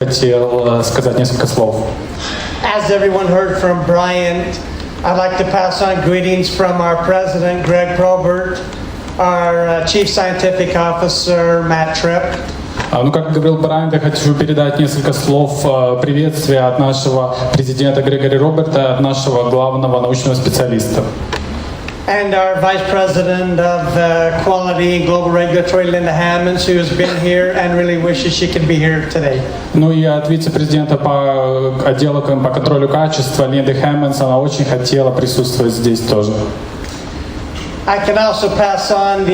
Хотел сказать несколько слов. As everyone heard from Brian, I'd like to pass on greetings from our president, Greg Probert, our chief scientific officer, Matt Tripp. Ну, как говорил Брайан, я хочу передать несколько слов приветствия от нашего президента Грегори Роберта, от нашего главного научного специалиста. And our Vice President of Quality and Global Regulatory, Linda Hammonds, who has been here and really wishes she could be here today. Ну и от вице-президента по отделу по контролю качества Линды Хэммондс, она очень хотела присутствовать здесь тоже. I can also pass on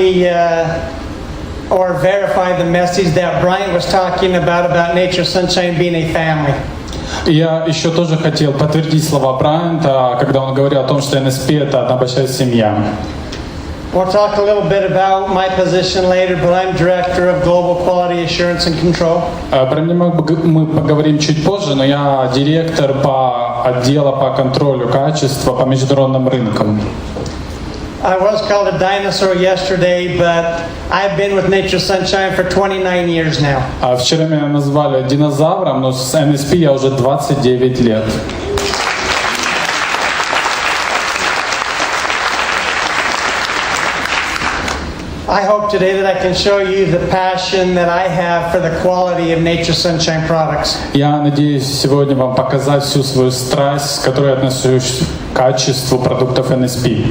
or verify the message that Brian was talking about Nature Sunshine being a family. Я еще тоже хотел подтвердить слова Брайана, когда он говорил о том, что NSP — это одна большая семья. We'll talk a little bit about my position later, but I'm Director of Global Quality Assurance and Control. Про меня мы поговорим чуть позже, но я директор по отдела по контролю качества по международным рынкам. I was called a dinosaur yesterday, but I've been with Nature Sunshine for 29 years now. Вчера меня назвали динозавром, но с NSP я уже 29 лет. I hope today that I can show you the passion that I have for the quality of Nature Sunshine products. Я надеюсь сегодня вам показать всю свою страсть, с которой я отношусь к качеству продуктов NSP.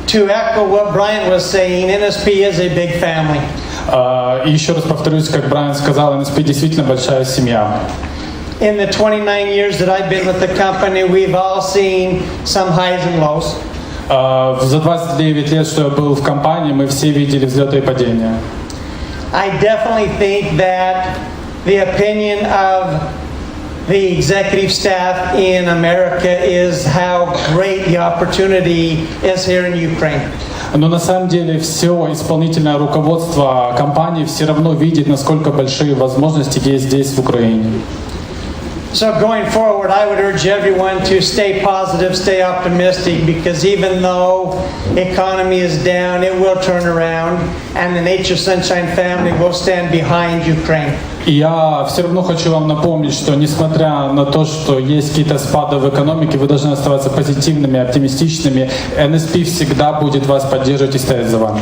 To echo what Brian was saying, NSP is a big family. И еще раз повторюсь, как Брайан сказал, NSP действительно большая семья. In the 29 years that I've been with the company, we've all seen some highs and lows. За 29 лет, что я был в компании, мы все видели взлеты и падения. I definitely think that the opinion of the executive staff in America is how great the opportunity is here in Ukraine. Но на самом деле все исполнительное руководство компании все равно видит, насколько большие возможности есть здесь, в Украине. So going forward, I would urge everyone to stay positive, stay optimistic, because even though the economy is down, it will turn around, and the Nature Sunshine family will stand behind Ukraine. И я все равно хочу вам напомнить, что несмотря на то, что есть какие-то спады в экономике, вы должны оставаться позитивными, оптимистичными. NSP всегда будет вас поддерживать и стоять за вами.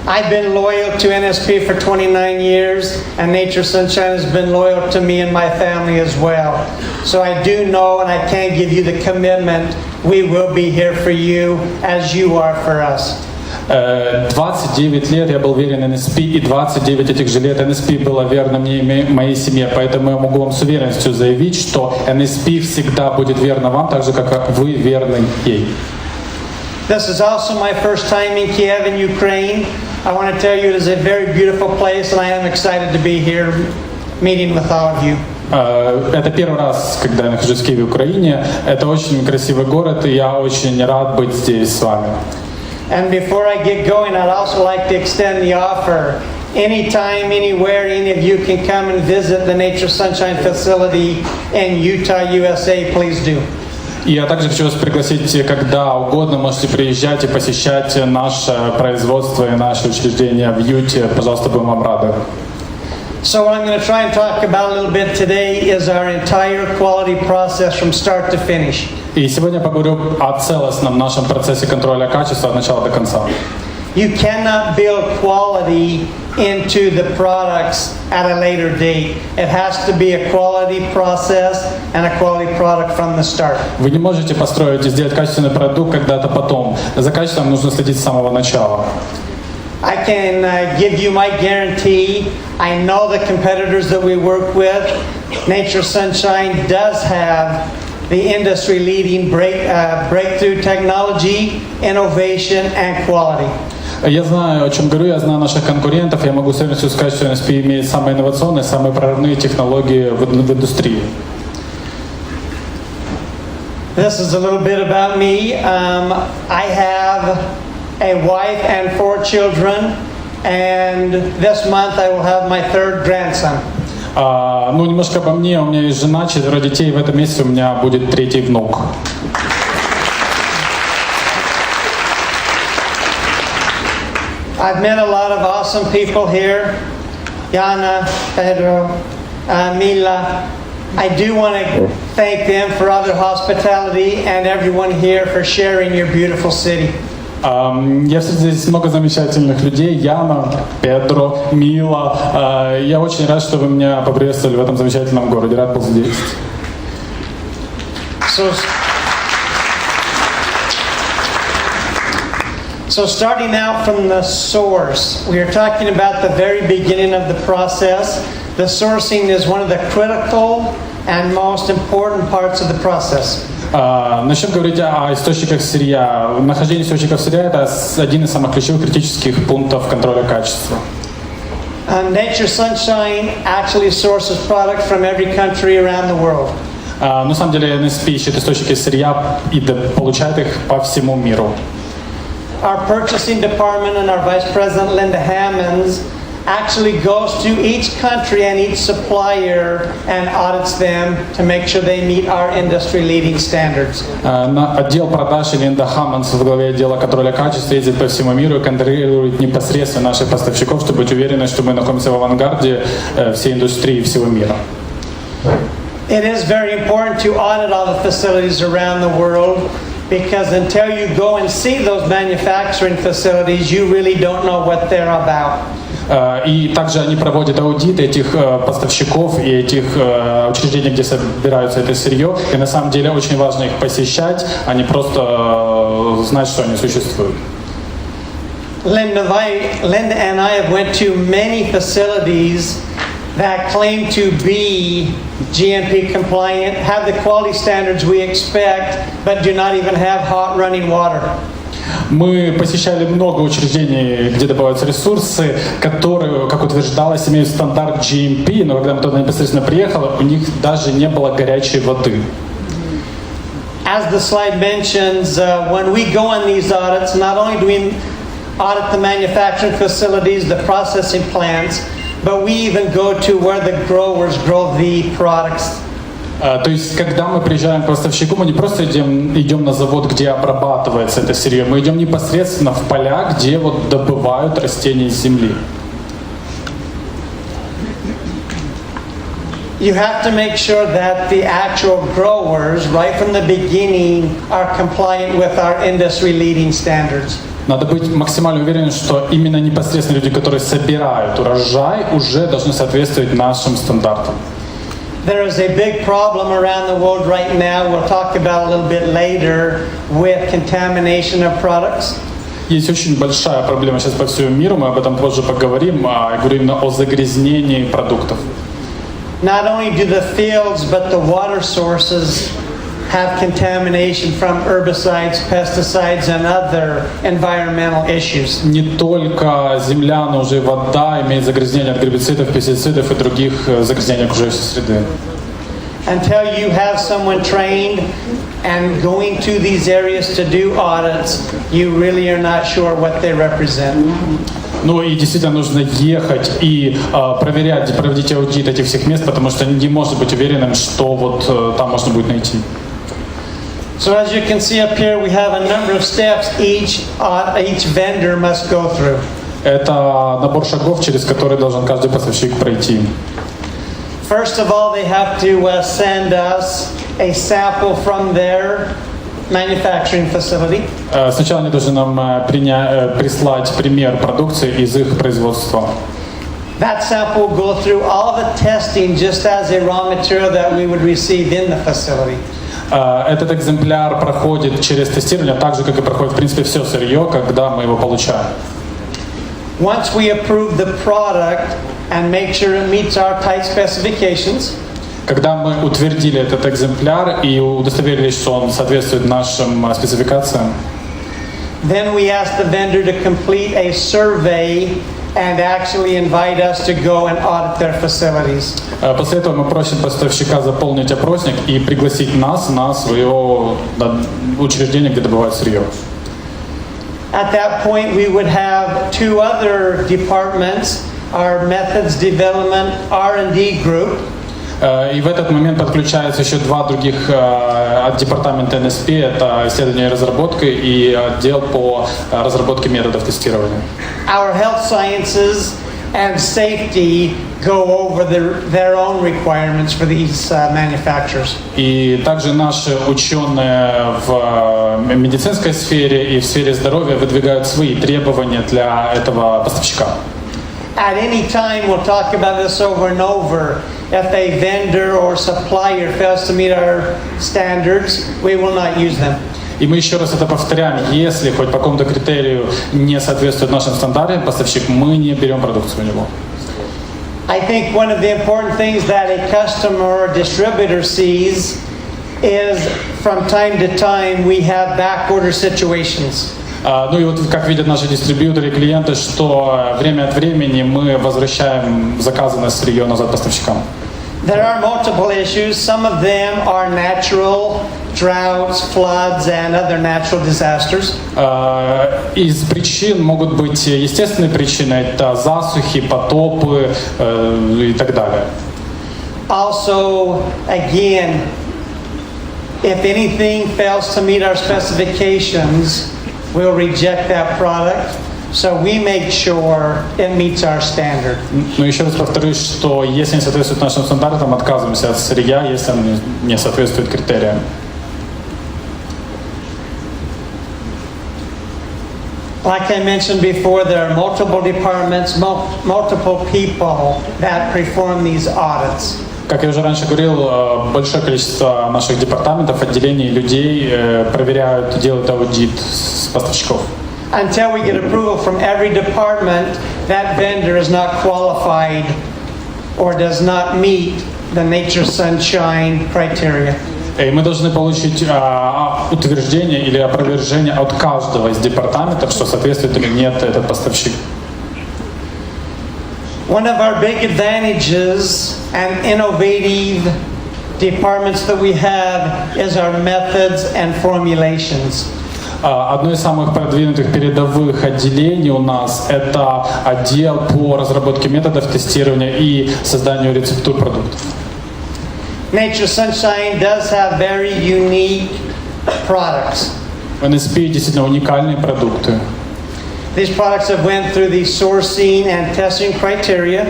I've been loyal to NSP for 29 years, and Nature Sunshine has been loyal to me and my family as well. So I do know, and I can give you the commitment, we will be here for you as you are for us. 29 лет я был верен NSP, и 29 этих же лет NSP было верно мне и моей семье. Поэтому я могу вам с уверенностью заявить, что NSP всегда будет верна вам, так же, как вы верны ей. This is also my first time in Kiev in Ukraine. I want to tell you it is a very beautiful place, and I am excited to be here meeting with all of you. Это первый раз, когда я нахожусь в Киеве, Украине. Это очень красивый город, и я очень рад быть здесь с вами. And before I get going, I'd also like to extend the offer. Anytime, anywhere, any of you can come and visit the Nature Sunshine facility in Utah, USA, please do. И я также хочу вас пригласить, когда угодно можете приезжать и посещать наше производство и наше учреждение в Юте. Пожалуйста, будем вам рады. So what I'm going to try and talk about a little bit today is our entire quality process from start to finish. И сегодня я поговорю о целостном нашем процессе контроля качества от начала до конца. You cannot build quality into the products at a later date. It has to be a quality process and a quality product from the start. Вы не можете построить и сделать качественный продукт когда-то потом. За качеством нужно следить с самого начала. I can give you my guarantee. I know the competitors that we work with. Nature Sunshine does have the industry-leading breakthrough technology, innovation, and quality. Я знаю, о чем говорю, я знаю наших конкурентов, я могу с уверенностью сказать, что NSP имеет самые инновационные, самые прорывные технологии в индустрии. This is a little bit about me. I have a wife and 4 children, and this month I will have my 3rd grandson. Ну, немножко обо мне. У меня есть жена, 4 детей, и в этом месяце у меня будет 3-й внук. I've met a lot of awesome people here. Yana, Pedro, Mila. I do want to thank them for other hospitality and everyone here for sharing your beautiful city. Я встретил здесь много замечательных людей. Яна, Педро, Мила. Я очень рад, что вы меня поприветствовали в этом замечательном городе. Рад был здесь. So starting out from the source, we are talking about the very beginning of the process. The sourcing is one of the critical and most important parts of the process. Начнем говорить о источниках сырья. Нахождение источников сырья – это один из самых ключевых критических пунктов контроля качества. Nature Sunshine actually sources product from every country around the world. На самом деле NSP ищет источники сырья и получает их по всему миру. Our purchasing department and our Vice President Linda Hammonds actually goes to each country and each supplier and audits them to make sure they meet our industry-leading standards. Отдел продаж Линда Хаммонс в главе отдела контроля качества ездит по всему миру и контролирует непосредственно наших поставщиков, чтобы быть уверены, что мы находимся в авангарде всей индустрии всего мира. It is very important to audit all the facilities around the world, because until you go and see those manufacturing facilities, you really don't know what they're about. И также они проводят аудит этих поставщиков и этих учреждений, где собираются это сырье. И на самом деле очень важно их посещать, а не просто знать, что они существуют. Linda and I have went to many facilities that claim to be GMP compliant, have the quality standards we expect, but do not even have hot running water. Мы посещали много учреждений, где добываются ресурсы, которые, как утверждалось, имеют стандарт GMP, но когда мы туда непосредственно приехали, у них даже не было горячей воды. As the slide mentions, when we go on these audits, not only do we audit the manufacturing facilities, the processing plants, but we even go to where the growers grow the products. То есть, когда мы приезжаем к поставщику, мы не просто идем на завод, где обрабатывается это сырье, мы идем непосредственно в поля, где вот добывают растения из земли. You have to make sure that the actual growers, right from the beginning, are compliant with our industry-leading standards. Надо быть максимально уверенным, что именно непосредственно люди, которые собирают урожай, уже должны соответствовать нашим стандартам. There is a big problem around the world right now, we'll talk about a little bit later, with contamination of products. Есть очень большая проблема сейчас по всему миру, мы об этом позже поговорим, я говорю именно о загрязнении продуктов. Not only do the fields, but the water sources have contamination from herbicides, pesticides, and other environmental issues. Не только земля, но уже вода имеет загрязнение от гербицидов, пестицидов и других загрязнений окружающей среды. Until you have someone trained and going to these areas to do audits, you really are not sure what they represent. Ну и действительно нужно ехать и проверять, проводить аудит этих всех мест, потому что не может быть уверенным, что вот там можно будет найти. So as you can see up here, we have a number of steps each vendor must go through. Это набор шагов, через которые должен каждый поставщик пройти. First of all, they have to send us a sample from their manufacturing facility. Сначала они должны нам прислать пример продукции из их производства. That sample will go through all the testing just as a raw material that we would receive in the facility. Этот экземпляр проходит через тестирование, так же, как и проходит, в принципе, все сырье, когда мы его получаем. Once we approve the product and make sure it meets our tight specifications, когда мы утвердили этот экземпляр и удостоверились, что он соответствует нашим спецификациям, then we ask the vendor to complete a survey and actually invite us to go and audit their facilities. После этого мы просим поставщика заполнить опросник и пригласить нас на свое учреждение, где добывают сырье. At that point, we would have two other departments, our methods development R&D group. И в этот момент подключаются еще два других департамента NSP, это исследование и разработка и отдел по разработке методов тестирования. Our health sciences and safety go over their own requirements for these manufacturers. И также наши ученые в медицинской сфере и в сфере здоровья выдвигают свои требования для этого поставщика. At any time, we'll talk about this over and over. If a vendor or supplier fails to meet our standards, we will not use them. И мы еще раз это повторяем. Если хоть по какому-то критерию не соответствует нашим стандартам поставщик, мы не берем продукцию у него. I think one of the important things that a customer or distributor sees is from time to time we have back order situations. Ну и вот как видят наши дистрибьюторы и клиенты, что время от времени мы возвращаем заказанное сырье назад поставщикам. There are multiple issues. Some of them are natural, droughts, floods, and other natural disasters. Из причин могут быть естественные причины, это засухи, потопы и так далее. Also, again, if anything fails to meet our specifications, we'll reject that product. So we make sure it meets our standard. Но еще раз повторюсь, что если не соответствует нашим стандартам, отказываемся от сырья, если он не соответствует критериям. Like I mentioned before, there are multiple departments, multiple people that perform these audits. Как я уже раньше говорил, большое количество наших департаментов, отделений, людей проверяют, делают аудит с поставщиков. Until we get approval from every department, that vendor is not qualified or does not meet the nature sunshine criteria. И мы должны получить утверждение или опровержение от каждого из департаментов, что соответствует или нет этот поставщик. One of our big advantages and innovative departments that we have is our methods and formulations. Одно из самых продвинутых передовых отделений у нас – это отдел по разработке методов тестирования и созданию рецептур продуктов. Nature Sunshine does have very unique products. В NSP действительно уникальные продукты. These products have went through the sourcing and testing criteria.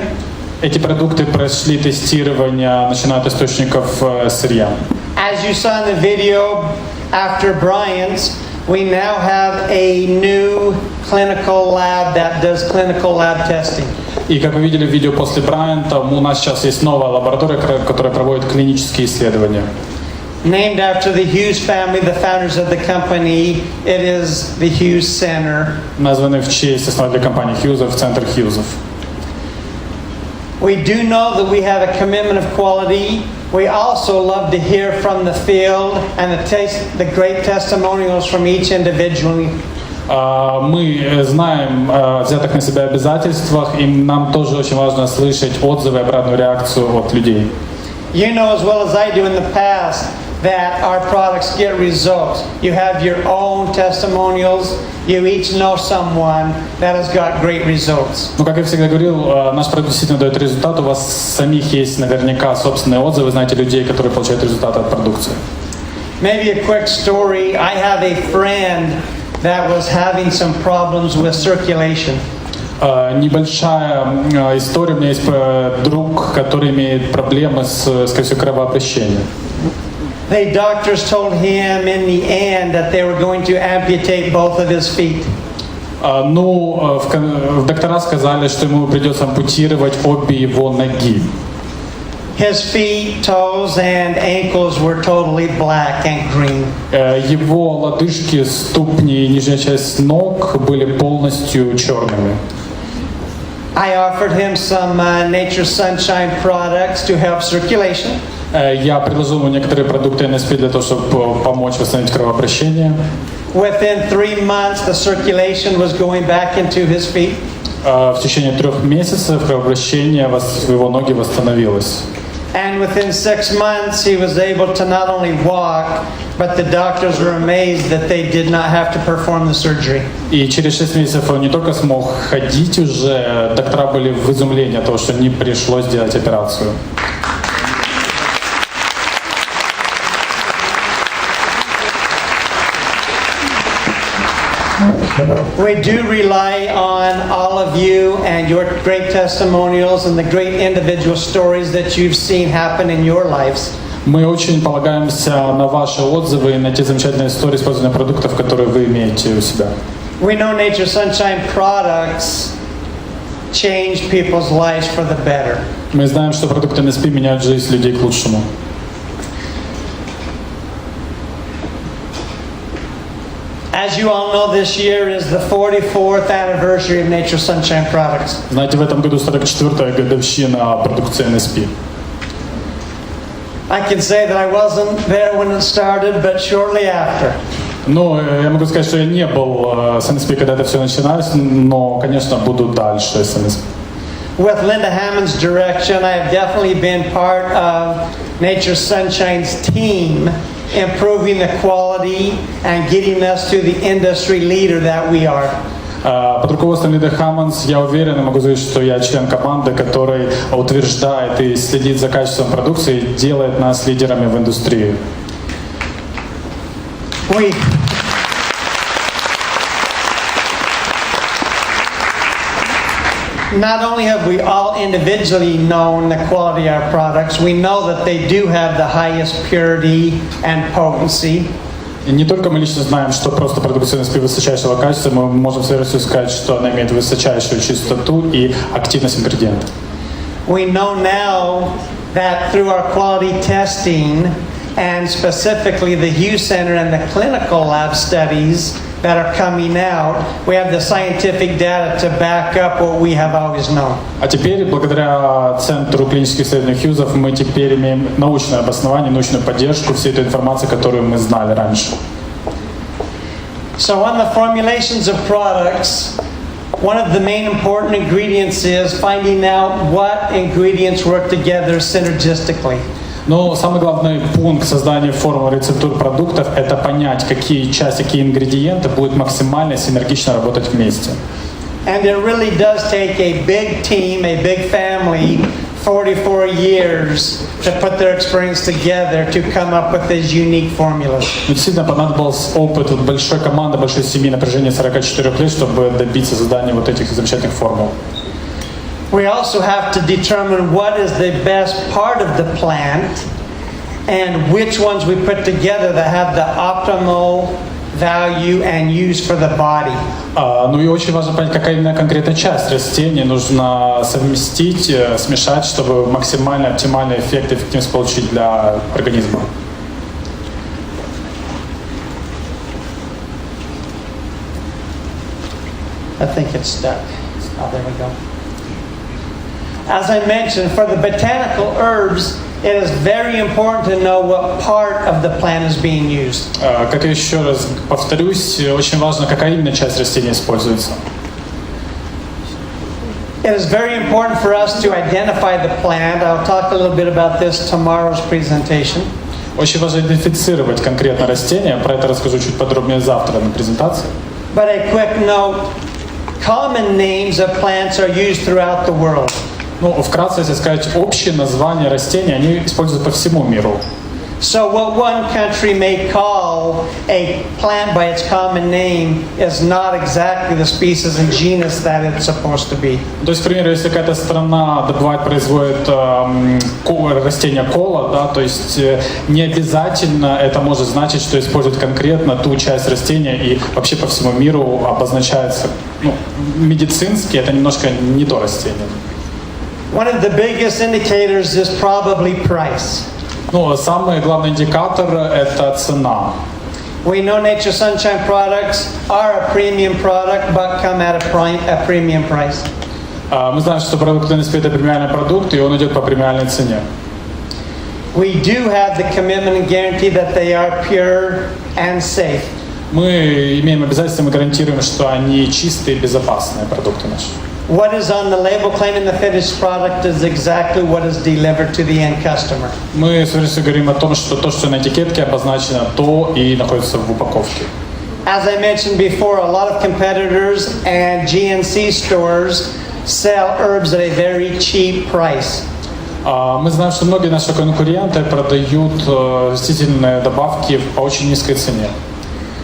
Эти продукты прошли тестирование, начиная от источников сырья. As you saw in the video after Brian's, we now have a new clinical lab that does clinical lab testing. И как вы видели в видео после Брайана, у нас сейчас есть новая лаборатория, которая проводит клинические исследования. Named after the Hughes family, the founders of the company, it is the Hughes Center. Названный в честь основателя компании Хьюзов, Центр Хьюзов. We do know that we have a commitment of quality. We also love to hear from the field and the great testimonials from each individual. Мы знаем о взятых на себя обязательствах, и нам тоже очень важно слышать отзывы и обратную реакцию от людей. You know as well as I do in the past that our products get results. You have your own testimonials. You each know someone that has got great results. Ну, как я всегда говорил, наш продукт действительно дает результат. У вас самих есть наверняка собственные отзывы, знаете людей, которые получают результаты от продукции. Maybe a quick story. I have a friend that was having some problems with circulation. Небольшая история. У меня есть друг, который имеет проблемы с, скорее всего, кровообращением. The doctors told him in the end that they were going to amputate both of his feet. Ну, доктора сказали, что ему придется ампутировать обе его ноги. His feet, toes, and ankles were totally black and green. Его лодыжки, ступни и нижняя часть ног были полностью черными. I offered him some Nature Sunshine products to help circulation. Я предложил ему некоторые продукты NSP для того, чтобы помочь восстановить кровообращение. Within 3 months, the circulation was going back into his feet. В течение 3 месяцев кровообращение в его ноги восстановилось. And within 6 months, he was able to not only walk, but the doctors were amazed that they did not have to perform the surgery. И через 6 месяцев он не только смог ходить уже, доктора были в изумлении от того, что не пришлось делать операцию. We do rely on all of you and your great testimonials and the great individual stories that you've seen happen in your lives. Мы очень полагаемся на ваши отзывы и на те замечательные истории использования продуктов, которые вы имеете у себя. We know Nature Sunshine products change people's lives for the better. Мы знаем, что продукты NSP меняют жизнь людей к лучшему. As you all know, this year is the 44th anniversary of Nature Sunshine products. Знаете, в этом году 44-я годовщина продукции NSP. I can say that I wasn't there when it started, but shortly after. Ну, я могу сказать, что я не был с NSP, когда это все начиналось, но, конечно, буду дальше с NSP. With Linda Hammond's direction, I have definitely been part of Nature Sunshine's team, improving the quality and getting us to the industry leader that we are. Под руководством Линды Хаммонс я уверен и могу заявить, что я член команды, который утверждает и следит за качеством продукции, делает нас лидерами в индустрии. Not only have we all individually known the quality of our products, we know that they do have the highest purity and potency. И не только мы лично знаем, что просто продукция NSP высочайшего качества, мы можем с уверенностью сказать, что она имеет высочайшую чистоту и активность ингредиентов. We know now that through our quality testing and specifically the Hughes Center and the clinical lab studies that are coming out, we have the scientific data to back up what we have always known. А теперь, благодаря Центру клинических исследований Хьюзов, мы теперь имеем научное обоснование, научную поддержку всей этой информации, которую мы знали раньше. So on the formulations of products, one of the main important ingredients is finding out what ingredients work together synergistically. Но самый главный пункт создания формул рецептур продуктов – это понять, какие части, какие ингредиенты будут максимально синергично работать вместе. And it really does take a big team, a big family, 44 years to put their experience together to come up with these unique formulas. Действительно понадобился опыт большой команды, большой семьи на протяжении 44 лет, чтобы добиться создания вот этих замечательных формул. We also have to determine what is the best part of the plant and which ones we put together that have the optimal value and use for the body. Ну и очень важно понять, какая именно конкретная часть растения нужно совместить, смешать, чтобы максимально оптимальный эффект, эффективность получить для организма. I think it's stuck. Oh, there we go. As I mentioned, for the botanical herbs, it is very important to know what part of the plant is being used. Как я еще раз повторюсь, очень важно, какая именно часть растения используется. It is very important for us to identify the plant. I'll talk a little bit about this tomorrow's presentation. Очень важно идентифицировать конкретно растение. Про это расскажу чуть подробнее завтра на презентации. But a quick note, common names of plants are used throughout the world. Ну, вкратце, если сказать, общие названия растений, они используются по всему миру. So what one country may call a plant by its common name is not exactly the species and genus that it's supposed to be. То есть, к примеру, если какая-то страна добывает, производит растение кола, да, то есть не обязательно это может значить, что используют конкретно ту часть растения, и вообще по всему миру обозначается, ну, медицински это немножко не то растение. One of the biggest indicators is probably price. Ну, самый главный индикатор – это цена. We know Nature Sunshine products are a premium product, but come at a premium price. Мы знаем, что продукт NSP – это премиальный продукт, и он идет по премиальной цене. We do have the commitment and guarantee that they are pure and safe. Мы имеем обязательство, мы гарантируем, что они чистые и безопасные продукты наши. What is on the label claiming the finished product is exactly what is delivered to the end customer. Мы с уверенностью говорим о том, что то, что на этикетке обозначено, то и находится в упаковке. As I mentioned before, a lot of competitors and GNC stores sell herbs at a very cheap price. Мы знаем, что многие наши конкуренты продают растительные добавки по очень низкой цене.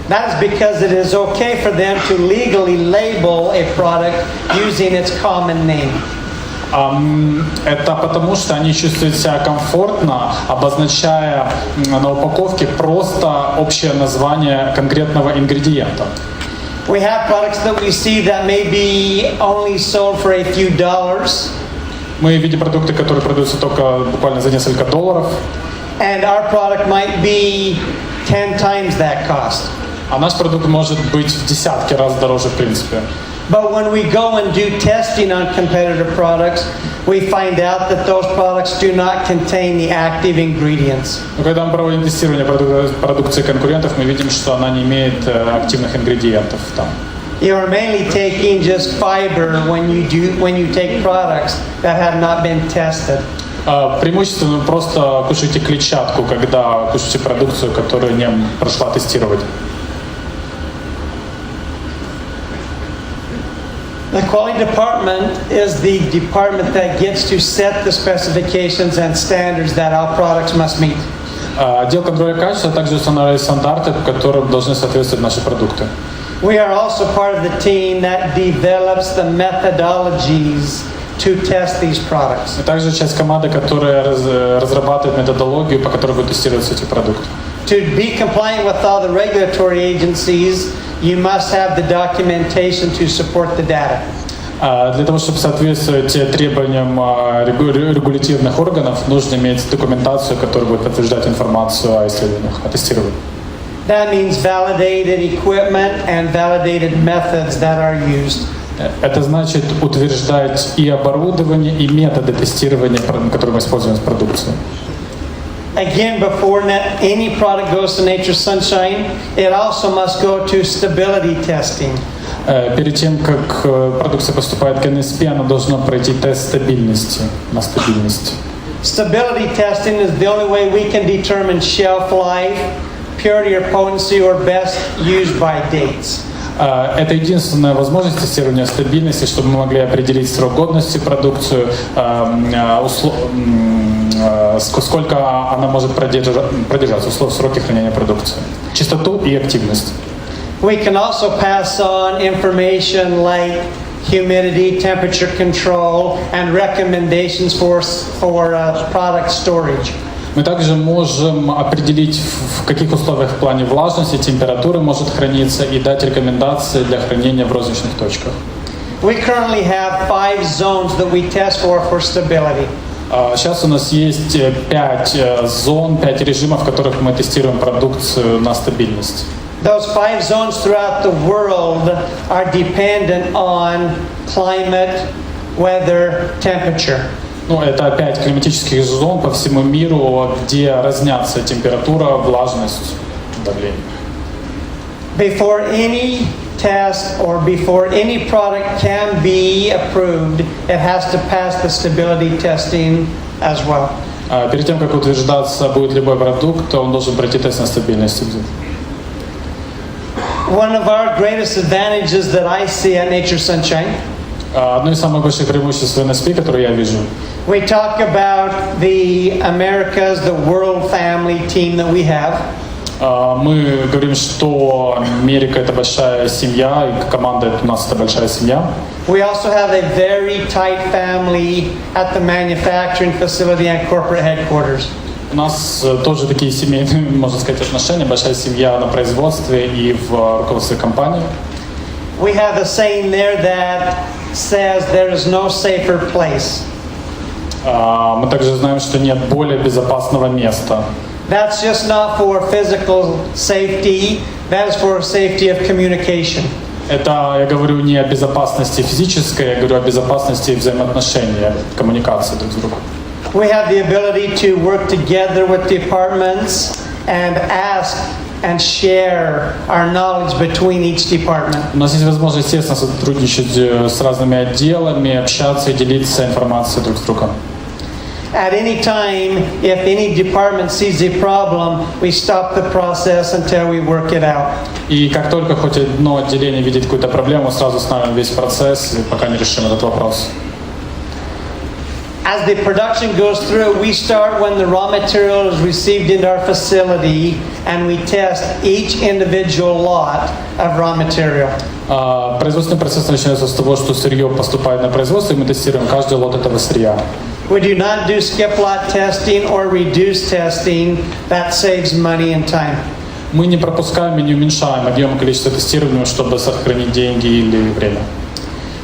That is because it is okay for them to legally label a product using its common name. Это потому, что они чувствуют себя комфортно, обозначая на упаковке просто общее название конкретного ингредиента. We have products that we see that may be only sold for a few dollars. Мы видим продукты, которые продаются только буквально за несколько долларов. And our product might be 10 times that cost. А наш продукт может быть в десятки раз дороже в принципе. But when we go and do testing on competitor products, we find out that those products do not contain the active ingredients. Но когда мы проводим тестирование продукции конкурентов, мы видим, что она не имеет активных ингредиентов там. You are mainly taking just fiber when you take products that have not been tested. Преимущественно вы просто кушаете клетчатку, когда кушаете продукцию, которая не прошла тестирование. The quality department is the department that gets to set the specifications and standards that our products must meet. Отдел контроля качества также устанавливает стандарты, которым должны соответствовать наши продукты. We are also part of the team that develops the methodologies to test these products. Мы также часть команды, которая разрабатывает методологию, по которой будут тестироваться эти продукты. To be compliant with all the regulatory agencies, you must have the documentation to support the data. Для того, чтобы соответствовать требованиям регулятивных органов, нужно иметь документацию, которая будет подтверждать информацию о исследованиях, о тестировании. That means validated equipment and validated methods that are used. Это значит утверждать и оборудование, и методы тестирования, которые мы используем в продукции. Again, before any product goes to Nature's Sunshine, it also must go to stability testing. Перед тем, как продукция поступает к NSP, она должна пройти тест стабильности, на стабильность. Stability testing is the only way we can determine shelf life, purity or potency, or best used by dates. Это единственная возможность тестирования стабильности, чтобы мы могли определить срок годности продукцию, сколько она может продержаться, сроки хранения продукции, чистоту и активность. We can also pass on information like humidity, temperature control, and recommendations for product storage. Мы также можем определить, в каких условиях в плане влажности, температуры может храниться и дать рекомендации для хранения в розничных точках. We currently have 5 zones that we test for stability. Сейчас у нас есть 5 зон, 5 режимов, в которых мы тестируем продукцию на стабильность. Those 5 zones throughout the world are dependent on climate, weather, temperature. Это 5 климатических зон по всему миру, где разнятся температура, влажность, давление. Before any test or before any product can be approved, it has to pass the stability testing as well. Перед тем, как утверждаться будет любой продукт, он должен пройти тест на стабильность. One of our greatest advantages that I see at Nature's Sunshine. Одно из самых больших преимуществ NSP, которые я вижу. We talk about the Americas, the world family team that we have. Мы говорим, что Америка — это большая семья, и команда у нас — это большая семья. We also have a very tight family at the manufacturing facility and corporate headquarters. У нас тоже такие семейные, можно сказать, отношения, большая семья на производстве и в руководстве компании. We have a saying there that says there is no safer place. Мы также знаем, что нет более безопасного места. That's just not for physical safety, that is for safety of communication. Это я говорю не о безопасности физической, я говорю о безопасности взаимоотношений, коммуникации друг с другом. We have the ability to work together with departments and ask and share our knowledge between each department. У нас есть возможность, естественно, сотрудничать с разными отделами, общаться и делиться информацией друг с другом. At any time, if any department sees a problem, we stop the process until we work it out. И как только хоть одно отделение видит какую-то проблему, сразу останавливаем весь процесс, пока не решим этот вопрос. As the production goes through, we start when the raw material is received into our facility, and we test each individual lot of raw material. Производственный процесс начинается с того, что сырье поступает на производство, и мы тестируем каждый лот этого сырья. We do not do skip lot testing or reduce testing. That saves money and time. Мы не пропускаем и не уменьшаем объем и количество тестирования, чтобы сохранить деньги или время.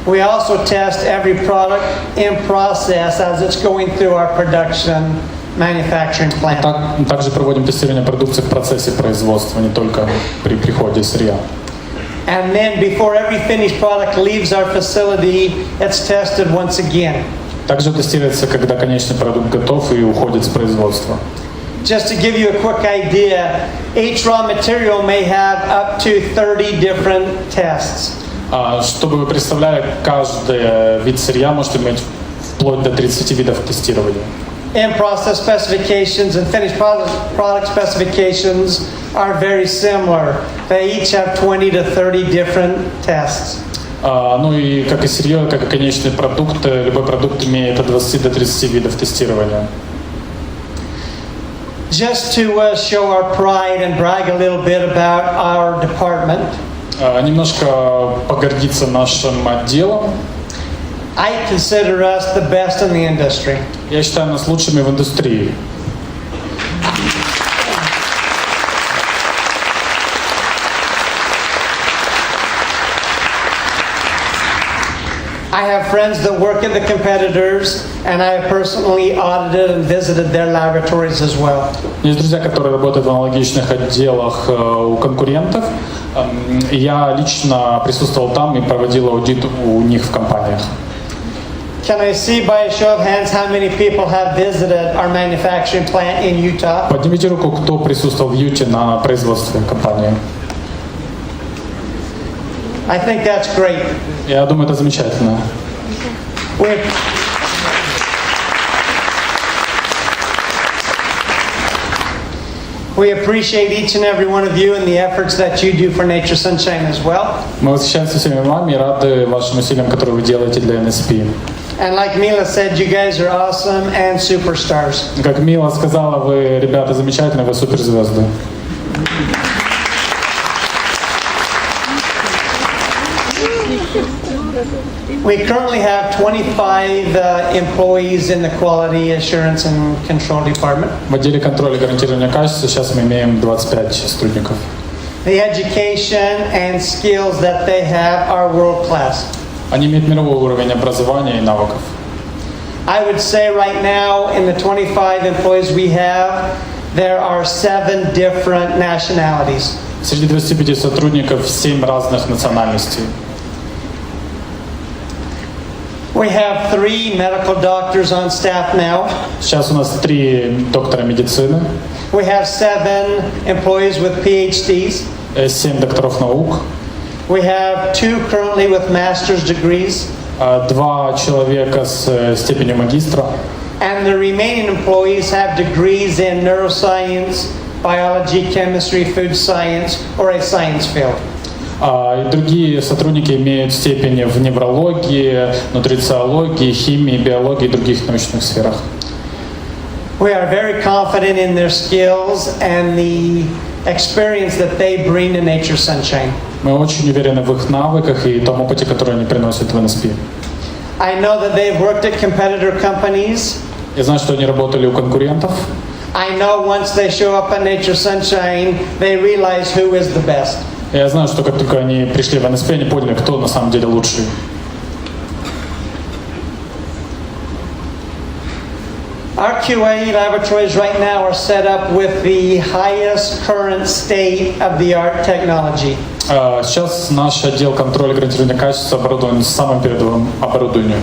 We also test every product in process as it's going through our production manufacturing plant. Также проводим тестирование продукции в процессе производства, не только при приходе сырья. And then before every finished product leaves our facility, it's tested once again. Также тестируется, когда конечный продукт готов и уходит с производства. Just to give you a quick idea, each raw material may have up to 30 different tests. Чтобы вы представляли, каждый вид сырья может иметь вплоть до 30 видов тестирования. In-process specifications and finished product specifications are very similar. They each have 20 to 30 different tests. Ну и как и сырье, как и конечный продукт, любой продукт имеет от 20 до 30 видов тестирования. Just to show our pride and brag a little bit about our department. Немножко погордиться нашим отделом. I consider us the best in the industry. Я считаю нас лучшими в индустрии. I have friends that work at the competitors, and I have personally audited and visited their laboratories as well. Есть друзья, которые работают в аналогичных отделах у конкурентов. Я лично присутствовал там и проводил аудит у них в компаниях. Can I see by a show of hands how many people have visited our manufacturing plant in Utah? Поднимите руку, кто присутствовал в Юте на производстве компании. I think that's great. Я думаю, это замечательно. We appreciate each and every one of you and the efforts that you do for Nature Sunshine as well. Мы восхищаемся всеми вами и рады вашим усилиям, которые вы делаете для NSP. And like Mila said, you guys are awesome and superstars. Как Мила сказала, вы, ребята, замечательные, вы суперзвезды. We currently have 25 employees in the Quality Assurance and Control Department. В отделе контроля и гарантирования качества сейчас мы имеем 25 сотрудников. The education and skills that they have are world class. Они имеют мировой уровень образования и навыков. I would say right now, in the 25 employees we have, there are 7 different nationalities. Среди 25 сотрудников 7 разных национальностей. We have 3 medical doctors on staff now. Сейчас у нас 3 доктора медицины. We have 7 employees with PhDs. 7 докторов наук. We have 2 currently with master's degrees. 2 человека с степенью магистра. And the remaining employees have degrees in neuroscience, biology, chemistry, food science, or a science field. И другие сотрудники имеют степени в неврологии, нутрициологии, химии, биологии и других научных сферах. We are very confident in their skills and the experience that they bring to Nature Sunshine. Мы очень уверены в их навыках и том опыте, который они приносят в NSP. I know that they've worked at competitor companies. Я знаю, что они работали у конкурентов. I know once they show up at Nature Sunshine, they realize who is the best. Я знаю, что как только они пришли в NSP, они поняли, кто на самом деле лучший. Our QA laboratories right now are set up with the highest current state-of-the-art technology. Сейчас наш отдел контроля и гарантирования качества оборудован самым передовым оборудованием.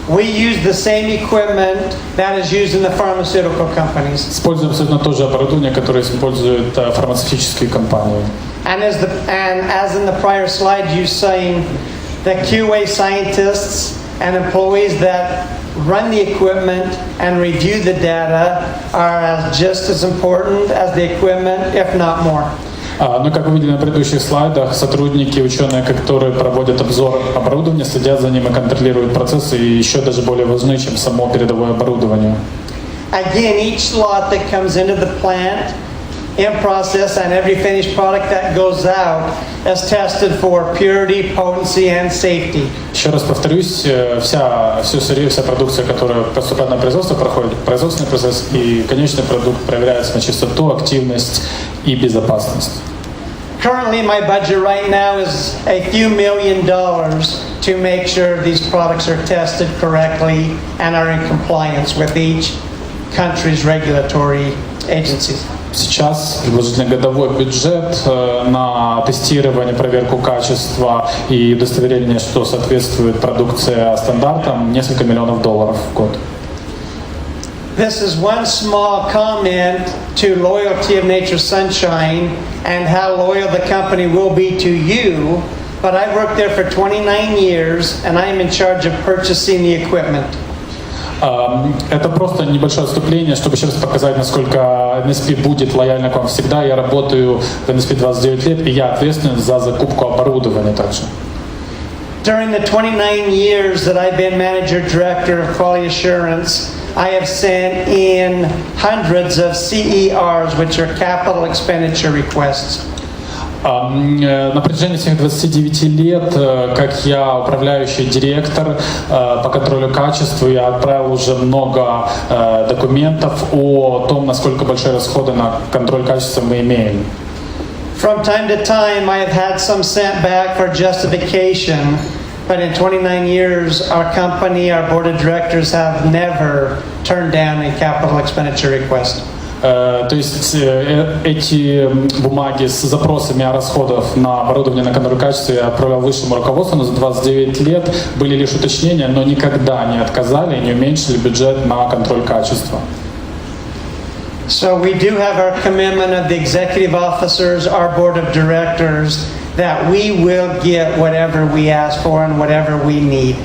We use the same equipment that is used in the pharmaceutical companies. Используем абсолютно то же оборудование, которое используют фармацевтические компании. And as in the prior slide, you saying the QA scientists and employees that run the equipment and review the data are just as important as the equipment, if not more. Но, как вы видели на предыдущих слайдах, сотрудники, ученые, которые проводят обзор оборудования, следят за ним и контролируют процессы, и еще даже более важны, чем само передовое оборудование. Again, each lot that comes into the plant in process and every finished product that goes out is tested for purity, potency, and safety. Еще раз повторюсь, вся продукция, которая поступает на производство, проходит производственный процесс, и конечный продукт проверяется на чистоту, активность и безопасность. Currently, my budget right now is a few $1 million to make sure these products are tested correctly and are in compliance with each country's regulatory agencies. Сейчас вложительный годовой бюджет на тестирование, проверку качества и удостоверение, что соответствует продукция стандартам, несколько миллионов долларов в год. This is one small comment to loyalty of Nature's Sunshine and how loyal the company will be to you, but I've worked there for 29 years and I am in charge of purchasing the equipment. Это просто небольшое отступление, чтобы еще раз показать, насколько NSP будет лояльна к вам всегда. Я работаю в NSP 29 лет, и я ответственен за закупку оборудования также. During the 29 years that I've been manager director of quality assurance, I have sent in hundreds of CERs, which are capital expenditure requests. На протяжении всех 29 лет, как я управляющий директор по контролю качества, я отправил уже много документов о том, насколько большие расходы на контроль качества мы имеем. From time to time, I have had some sent back for justification, but in 29 years, our company, our board of directors have never turned down a capital expenditure request. То есть эти бумаги с запросами о расходах на оборудование на контроль качества я отправлял высшему руководству, но за 29 лет были лишь уточнения, но никогда не отказали и не уменьшили бюджет на контроль качества. So we do have our commitment of the executive officers, our board of directors, that we will get whatever we ask for and whatever we need.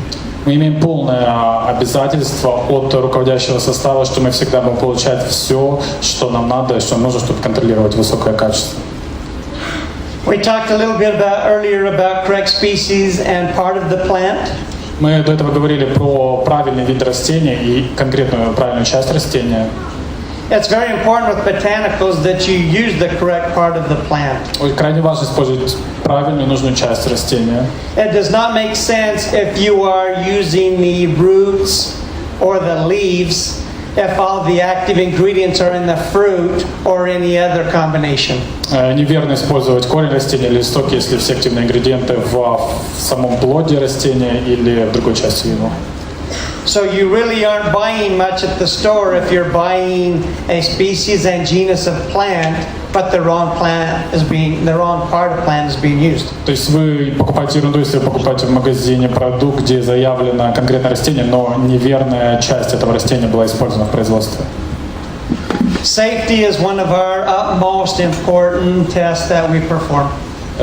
Мы имеем полное обязательство от руководящего состава, что мы всегда будем получать все, что нам надо и что нужно, чтобы контролировать высокое качество. We talked a little bit earlier about correct species and part of the plant. Мы до этого говорили про правильный вид растения и конкретную правильную часть растения. It's very important with botanicals that you use the correct part of the plant. Крайне важно использовать правильную нужную часть растения. It does not make sense if you are using the roots or the leaves if all the active ingredients are in the fruit or any other combination. Неверно использовать корень растения или листок, если все активные ингредиенты в самом плоде растения или в другой части его. So you really aren't buying much at the store if you're buying a species and genus of plant, but the wrong part of plant is being used. То есть вы покупаете ерунду, если вы покупаете в магазине продукт, где заявлено конкретное растение, но неверная часть этого растения была использована в производстве. Safety is one of our utmost important tests that we perform.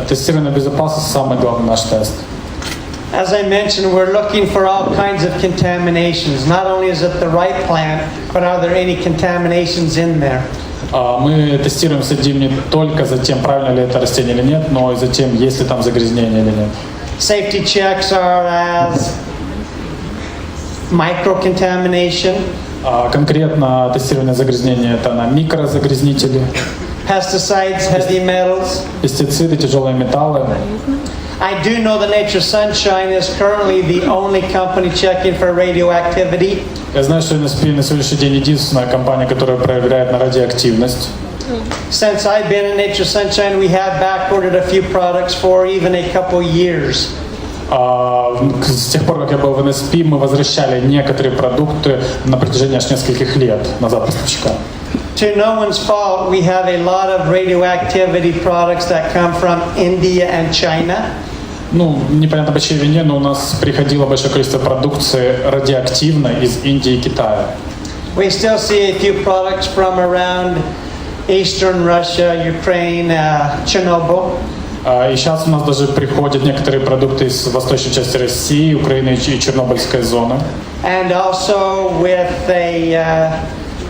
Тестирование безопасности самый главный наш тест. As I mentioned, we're looking for all kinds of contaminations. Not only is it the right plant, but are there any contaminations in there? Мы тестируем, следим не только за тем, правильно ли это растение или нет, но и за тем, есть ли там загрязнение или нет. Safety checks are as microcontamination. Конкретно тестирование загрязнения это на микрозагрязнители. Pesticides, heavy metals. Пестициды, тяжелые металлы. I do know that Nature's Sunshine is currently the only company checking for radioactivity. Я знаю, что NSP на сегодняшний день единственная компания, которая проверяет на радиоактивность. Since I've been in Nature's Sunshine, we have backordered a few products for even a couple years. С тех пор, как я был в NSP, мы возвращали некоторые продукты на протяжении аж нескольких лет назад поставщика. To no one's fault, we have a lot of radioactivity products that come from India and China. Ну, непонятно по чьей вине, но у нас приходило большое количество продукции радиоактивной из Индии и Китая. We still see a few products from around Eastern Russia, Ukraine, Chernobyl. И сейчас у нас даже приходят некоторые продукты из восточной части России, Украины и Чернобыльской зоны. And also with a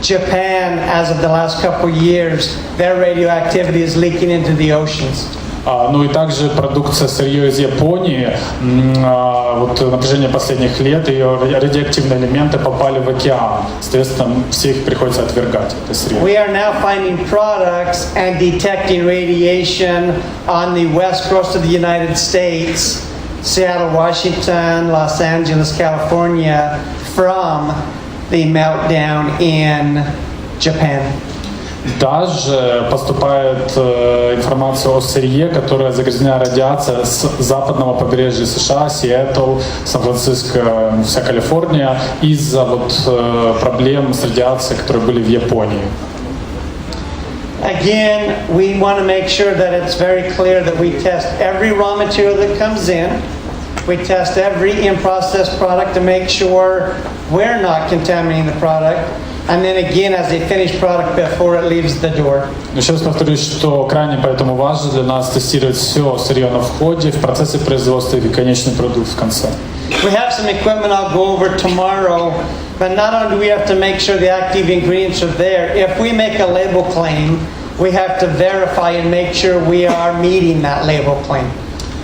Japan, as of the last couple of years, their radioactivity is leaking into the oceans. Ну и также продукция сырье из Японии, вот на протяжении последних лет ее радиоактивные элементы попали в океан. Соответственно, все их приходится отвергать, это сырье. We are now finding products and detecting radiation on the west coast of the United States, Seattle, Washington, Los Angeles, California, from the meltdown in Japan. Даже поступает информация о сырье, которое загрязнена радиация с западного побережья США, Сиэтл, Сан-Франциско, вся Калифорния, из-за вот проблем с радиацией, которые были в Японии. Again, we want to make sure that it's very clear that we test every raw material that comes in. We test every in-process product to make sure we're not contaminating the product. And then again, as a finished product before it leaves the door. Еще раз повторюсь, что крайне поэтому важно для нас тестировать все сырье на входе, в процессе производства и конечный продукт в конце. We have some equipment I'll go over tomorrow, but not only do we have to make sure the active ingredients are there, if we make a label claim, we have to verify and make sure we are meeting that label claim.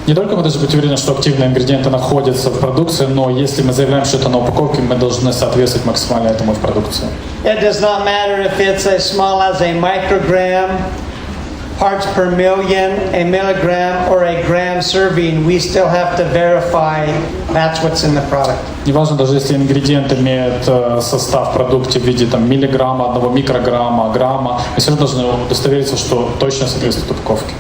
Не только мы должны быть уверены, что активные ингредиенты находятся в продукции, но если мы заявляем, что это на упаковке, мы должны соответствовать максимально этому в продукции. It does not matter if it's as small as a microgram, parts per million, a milligram, or a gram serving. We still have to verify that's what's in the product. Неважно, даже если ингредиент имеет состав в продукте в виде там, миллиграмма, 1 микрограмма, грамма, мы все равно должны удостовериться, что точно соответствует упаковке.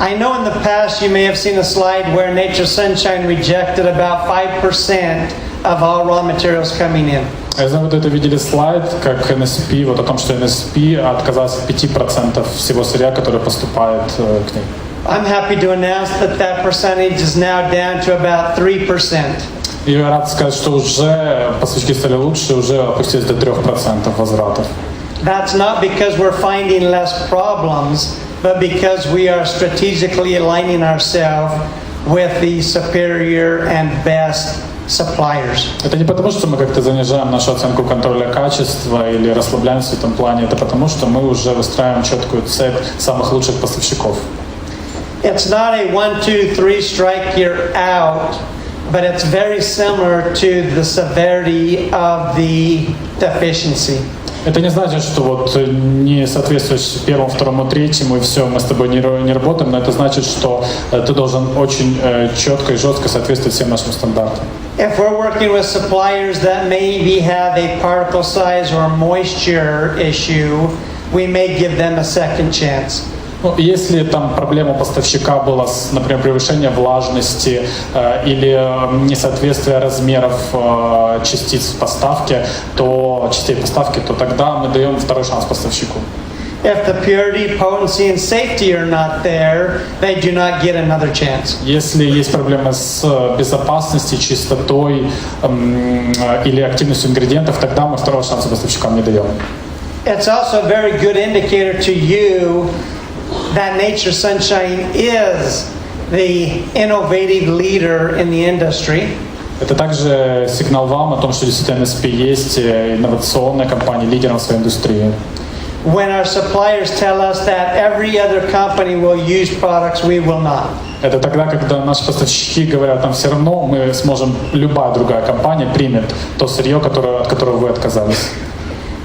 I know in the past you may have seen a slide where Nature Sunshine rejected about 5% of all raw materials coming in. Я знаю, вот это видели слайд, как NSP, вот о том, что NSP отказался от 5% всего сырья, которое поступает к ней. I'm happy to announce that that percentage is now down to about 3%. И я рад сказать, что уже поставщики стали лучше, уже опустились до 3% возвратов. That's not because we're finding less problems, but because we are strategically aligning ourselves with the superior and best suppliers. Это не потому, что мы как-то занижаем нашу оценку контроля качества или расслабляемся в этом плане, это потому, что мы уже выстраиваем четкую цепь самых лучших поставщиков. It's not a 1, 2, 3 strike you're out, but it's very similar to the severity of the deficiency. Это не значит, что вот не соответствуешь первому, второму, третьему, и все, мы с тобой не работаем, но это значит, что ты должен очень четко и жестко соответствовать всем нашим стандартам. If we're working with suppliers that maybe have a particle size or moisture issue, we may give them a second chance. Ну, если там проблема поставщика была, например, превышение влажности или несоответствие размеров частиц поставки, частей поставки, то тогда мы даем второй шанс поставщику. If the purity, potency, and safety are not there, they do not get another chance. Если есть проблемы с безопасностью, чистотой или активностью ингредиентов, тогда мы второго шанса поставщикам не даем. It's also a very good indicator to you that Nature Sunshine is the innovative leader in the industry. Это также сигнал вам о том, что действительно NSP есть инновационная компания, лидером в своей индустрии. When our suppliers tell us that every other company will use products, we will not. Это тогда, когда наши поставщики говорят, нам все равно, мы сможем, любая другая компания примет то сырье, от которого вы отказались.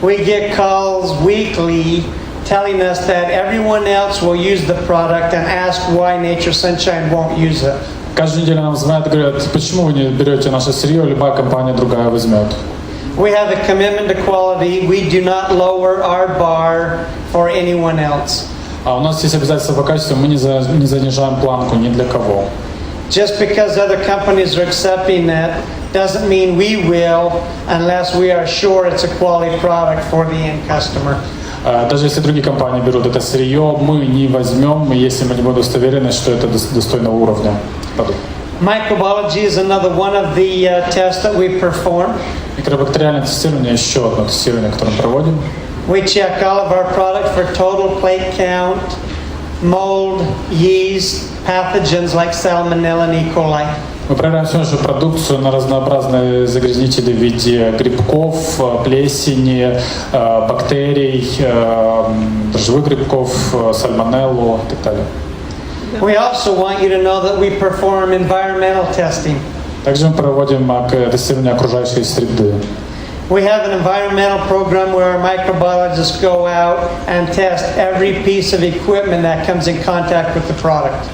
We get calls weekly telling us that everyone else will use the product and ask why Nature Sunshine won't use it. Каждую неделю нам звонят и говорят, почему вы не берете наше сырье, любая компания другая возьмет. We have a commitment to quality. We do not lower our bar for anyone else. А у нас есть обязательства по качеству, мы не занижаем планку ни для кого. Just because other companies are accepting that doesn't mean we will unless we are sure it's a quality product for the end customer. Даже если другие компании берут это сырье, мы не возьмем, если мы не будем удостоверены, что это достойного уровня продукт. Microbiology is another one of the tests that we perform. Микробактериальное тестирование еще одно тестирование, которое мы проводим. We check all of our products for total plate count, mold, yeast, pathogens like Salmonella and E. coli. Мы проверяем всю нашу продукцию на разнообразные загрязнители в виде грибков, плесени, бактерий, дрожжевых грибков, сальмонеллу и так далее. We also want you to know that we perform environmental testing. Также мы проводим тестирование окружающей среды. We have an environmental program where our microbiologists go out and test every piece of equipment that comes in contact with the product.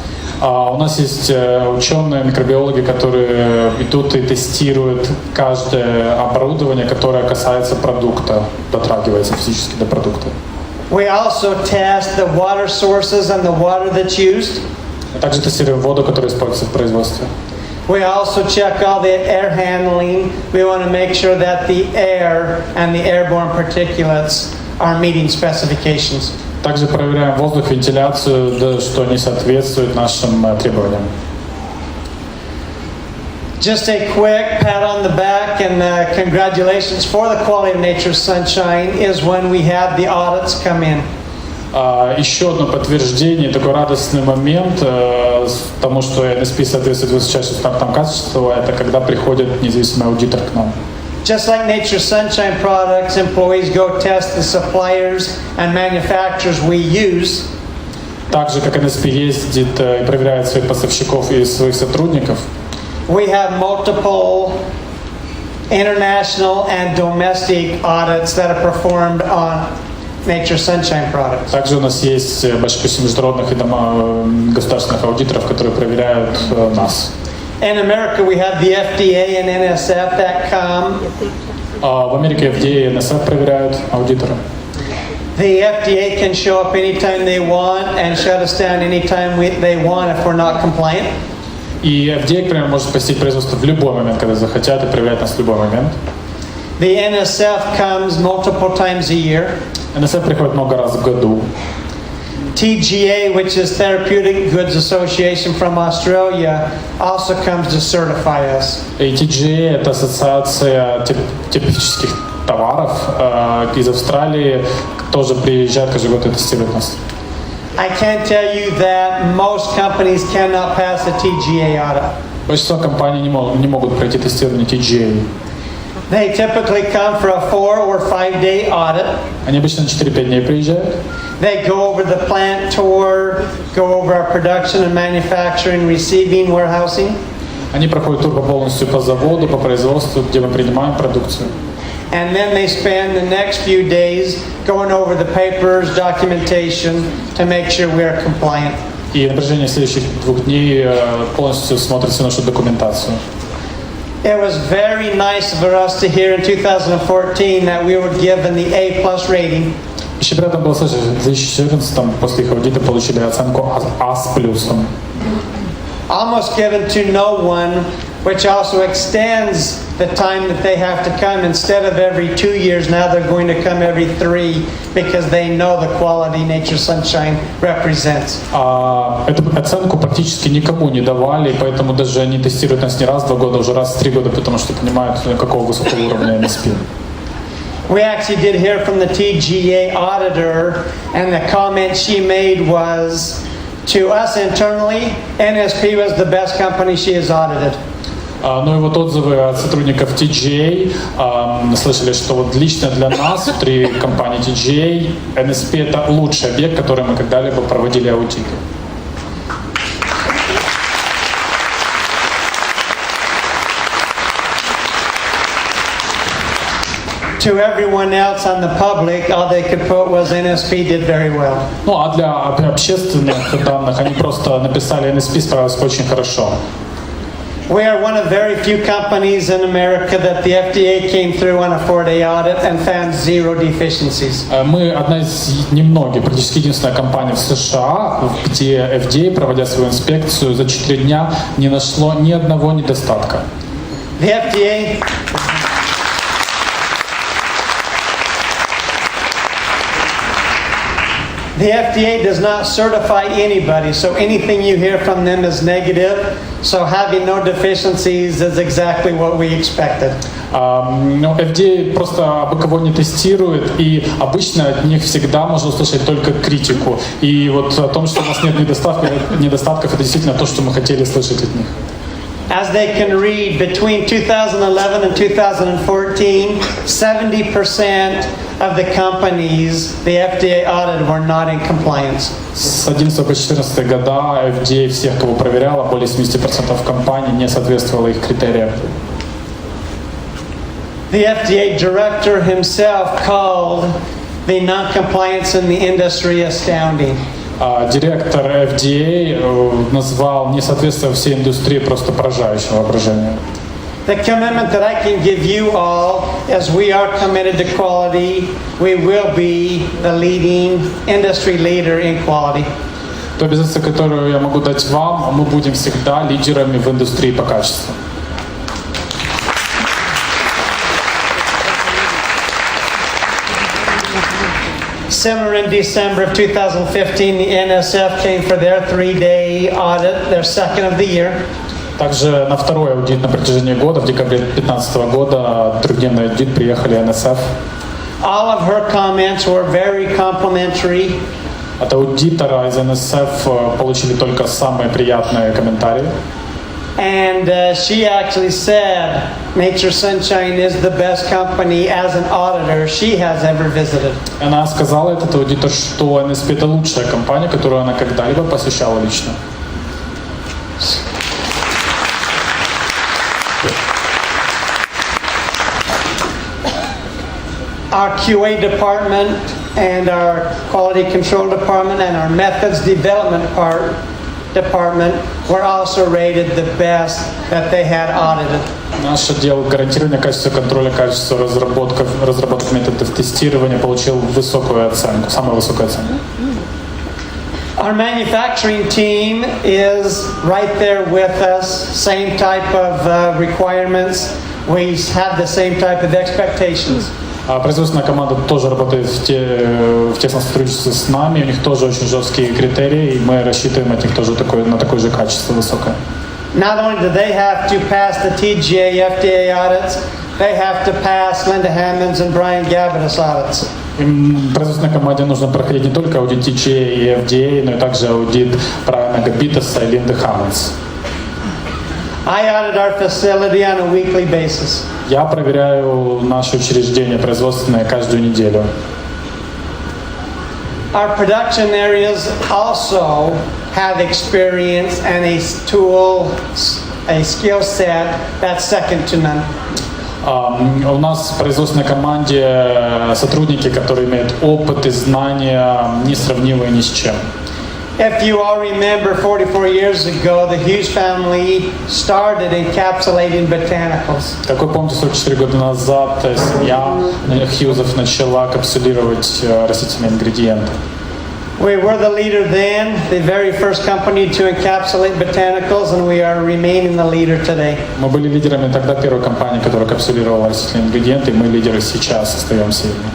У нас есть ученые, микробиологи, которые идут и тестируют каждое оборудование, которое касается продукта, дотрагивается физически до продукта. We also test the water sources and the water that's used. Мы также тестируем воду, которая используется в производстве. We also check all the air handling. We want to make sure that the air and the airborne particulates are meeting specifications. Также проверяем воздух, вентиляцию, что они соответствуют нашим требованиям. Just a quick pat on the back and congratulations for the quality of nature's sunshine is when we have the audits come in. Еще одно подтверждение, такой радостный момент тому, что NSP соответствует высочайшим стандартам качества, это когда приходит независимый аудитор к нам. Just like Nature's Sunshine products, employees go test the suppliers and manufacturers we use. Так же, как NSP ездит и проверяет своих поставщиков и своих сотрудников. We have multiple international and domestic audits that are performed on Nature's Sunshine products. Также у нас есть большое количество международных и государственных аудиторов, которые проверяют нас. In America, we have the FDA and NSF that come. В Америке FDA и NSF проверяют аудиторы. The FDA can show up anytime they want and shut us down anytime they want if we're not compliant. И FDA, например, может посетить производство в любой момент, когда захотят, и проверять нас в любой момент. The NSF comes multiple times a year. NSF приходит много раз в году. TGA, which is Therapeutic Goods Association from Australia, also comes to certify us. TGA – это ассоциация терапевтических товаров из Австралии, тоже приезжает каждый год и тестирует нас. I can tell you that most companies cannot pass a TGA audit. Большинство компаний не могут пройти тестирование TGA. They typically come for a 4 or 5 day audit. Они обычно на 4-5 дней приезжают. They go over the plant tour, go over our production and manufacturing, receiving, warehousing. Они проходят тур полностью по заводу, по производству, где мы принимаем продукцию. And then they spend the next few days going over the papers, documentation to make sure we are compliant. И на протяжении следующих 2 дней полностью смотрят всю нашу документацию. It was very nice for us to hear in 2014 that we were given the A+ rating. Еще приятно было слышать, в 2014 после их аудита получили оценку А с плюсом. Almost given to no one, which also extends the time that they have to come. Instead of every 2 years, now they're going to come every 3 because they know the quality Nature's Sunshine represents. Эту оценку практически никому не давали, поэтому даже они тестируют нас не раз в 2 года, уже раз в 3 года, потому что понимают, какого высокого уровня NSP. We actually did hear from the TGA auditor, and the comment she made was, to us internally, NSP was the best company she has audited. Ну и вот отзывы от сотрудников TGA слышали, что вот лично для нас, внутри компании TGA, NSP это лучший объект, который мы когда-либо проводили аудиты. To everyone else on the public, all they could put was NSP did very well. Ну а для общественных данных они просто написали NSP справился очень хорошо. We are one of very few companies in America that the FDA came through on a 4-day audit and found 0 deficiencies. Мы одна из немногих, практически единственная компания в США, где FDA, проводя свою инспекцию, за 4 дня не нашло ни одного недостатка. The FDA does not certify anybody, so anything you hear from them is negative. So having no deficiencies is exactly what we expected. Но FDA просто абы кого не тестирует, и обычно от них всегда можно услышать только критику. И вот о том, что у нас нет недостатков, это действительно то, что мы хотели слышать от них. As they can read, between 2011 and 2014, 70% of the companies the FDA audited were not in compliance. С 11 по 14 года FDA всех, кого проверяла, более 70% компаний не соответствовало их критериям. The FDA director himself called the non-compliance in the industry astounding. Директор FDA назвал несоответствие всей индустрии просто поражающим воображением. The commitment that I can give you all is we are committed to quality. We will be the leading industry leader in quality. То обязательство, которое я могу дать вам, мы будем всегда лидерами в индустрии по качеству. Similar in December of 2015, the NSF came for their 3-day audit, their second of the year. Также на второй аудит на протяжении года, в декабре 2015 года, трехдневный аудит приехали NSF. All of her comments were very complimentary. От аудитора из NSF получили только самые приятные комментарии. And she actually said Nature Sunshine is the best company as an auditor she has ever visited. Она сказала этот аудитор, что NSP это лучшая компания, которую она когда-либо посещала лично. Our QA department and our quality control department and our methods development department were also rated the best that they had audited. Наш отдел гарантирования качества, контроля качества, разработок методов тестирования получил высокую оценку, самую высокую оценку. Our manufacturing team is right there with us, same type of requirements. We have the same type of expectations. Производственная команда тоже работает в тесном сотрудничестве с нами, у них тоже очень жесткие критерии, и мы рассчитываем от них тоже на такое же качество высокое. Not only do they have to pass the TGA FDA audits, they have to pass Linda Hammond's and Bryan Gabitas audits. Производственной команде нужно проходить не только аудит TGA и FDA, но и также аудит Брайана Габитаса и Линды Хаммондс. I audit our facility on a weekly basis. Я проверяю наши учреждения производственные каждую неделю. Our production areas also have experience and a tool, a skill set that's second to none. У нас в производственной команде сотрудники, которые имеют опыт и знания, несравнимые ни с чем. If you all remember, 44 years ago, the Hughes family started encapsulating botanicals. Как вы помните, 44 года назад семья Хьюзов начала капсулировать растительные ингредиенты. We were the leader then, the very first company to encapsulate botanicals, and we are remaining the leader today. Мы были лидерами тогда, первой компании, которая капсулировала растительные ингредиенты, и мы лидеры сейчас, остаемся ими.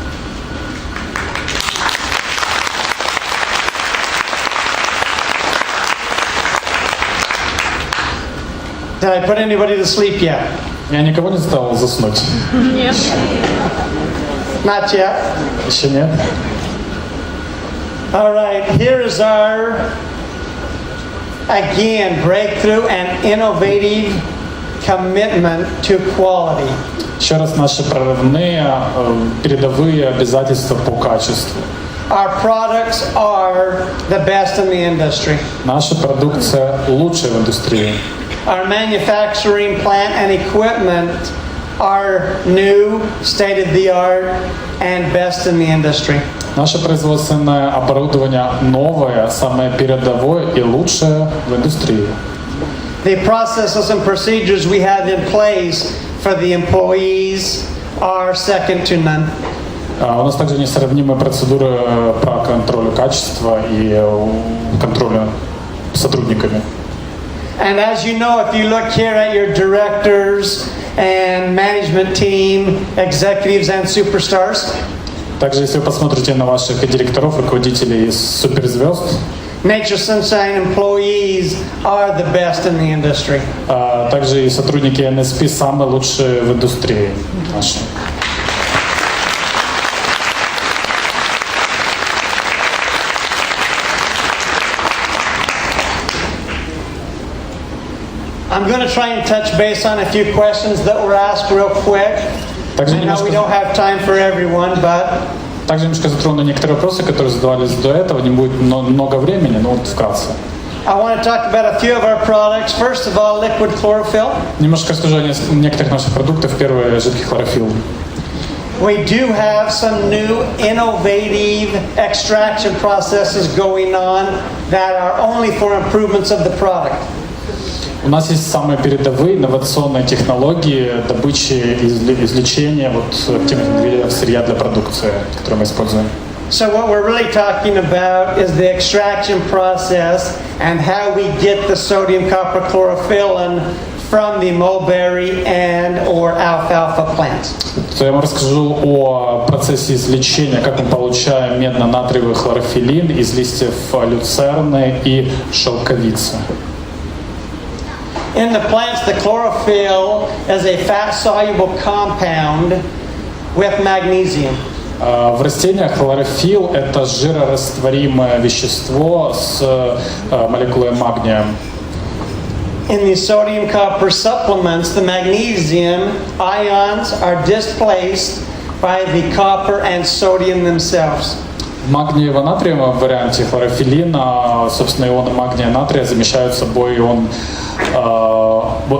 Did I put anybody to sleep yet? Я никого не заставил заснуть. Нет. Not yet. Еще нет? All right, here is our, again, breakthrough and innovative commitment to quality. Еще раз наши прорывные, передовые обязательства по качеству. Our products are the best in the industry. Наша продукция лучшая в индустрии. Our manufacturing plant and equipment are new, state-of-the-art, and best in the industry. Наше производственное оборудование новое, самое передовое и лучшее в индустрии. The processes and procedures we have in place for the employees are second to none. У нас также несравнимые процедуры по контролю качества и контролю сотрудниками. And as you know, if you look here at your directors and management team, executives and superstars, также, если вы посмотрите на ваших директоров, руководителей и суперзвезд, Nature Sunshine employees are the best in the industry. Также и сотрудники NSP самые лучшие в индустрии нашей. I'm going to try and touch base on a few questions that were asked real quick. I know we don't have time for everyone, but... Также немножко затрону некоторые вопросы, которые задавались до этого. Не будет много времени, но вот вкратце. I want to talk about a few of our products. First of all, liquid chlorophyll. Немножко скажу о некоторых наших продуктах. Первый – жидкий хлорофилл. We do have some new innovative extraction processes going on that are only for improvements of the product. У нас есть самые передовые инновационные технологии добычи и извлечения активных ингредиентов сырья для продукции, которую мы используем. So what we're really talking about is the extraction process and how we get the sodium copper chlorophyllin from the mulberry and or alfalfa plants. То я вам расскажу о процессе извлечения, как мы получаем медно-натриевый хлорофиллин из листьев люцерны и шелковицы. In the plants, the chlorophyll is a fat-soluble compound with magnesium. В растениях хлорофилл – это жирорастворимое вещество с молекулой магния. In the sodium copper supplements, the magnesium ions are displaced by the copper and sodium themselves. В магниево-натриевом варианте хлорофиллина, собственно, ионы магния и натрия замещают собой ион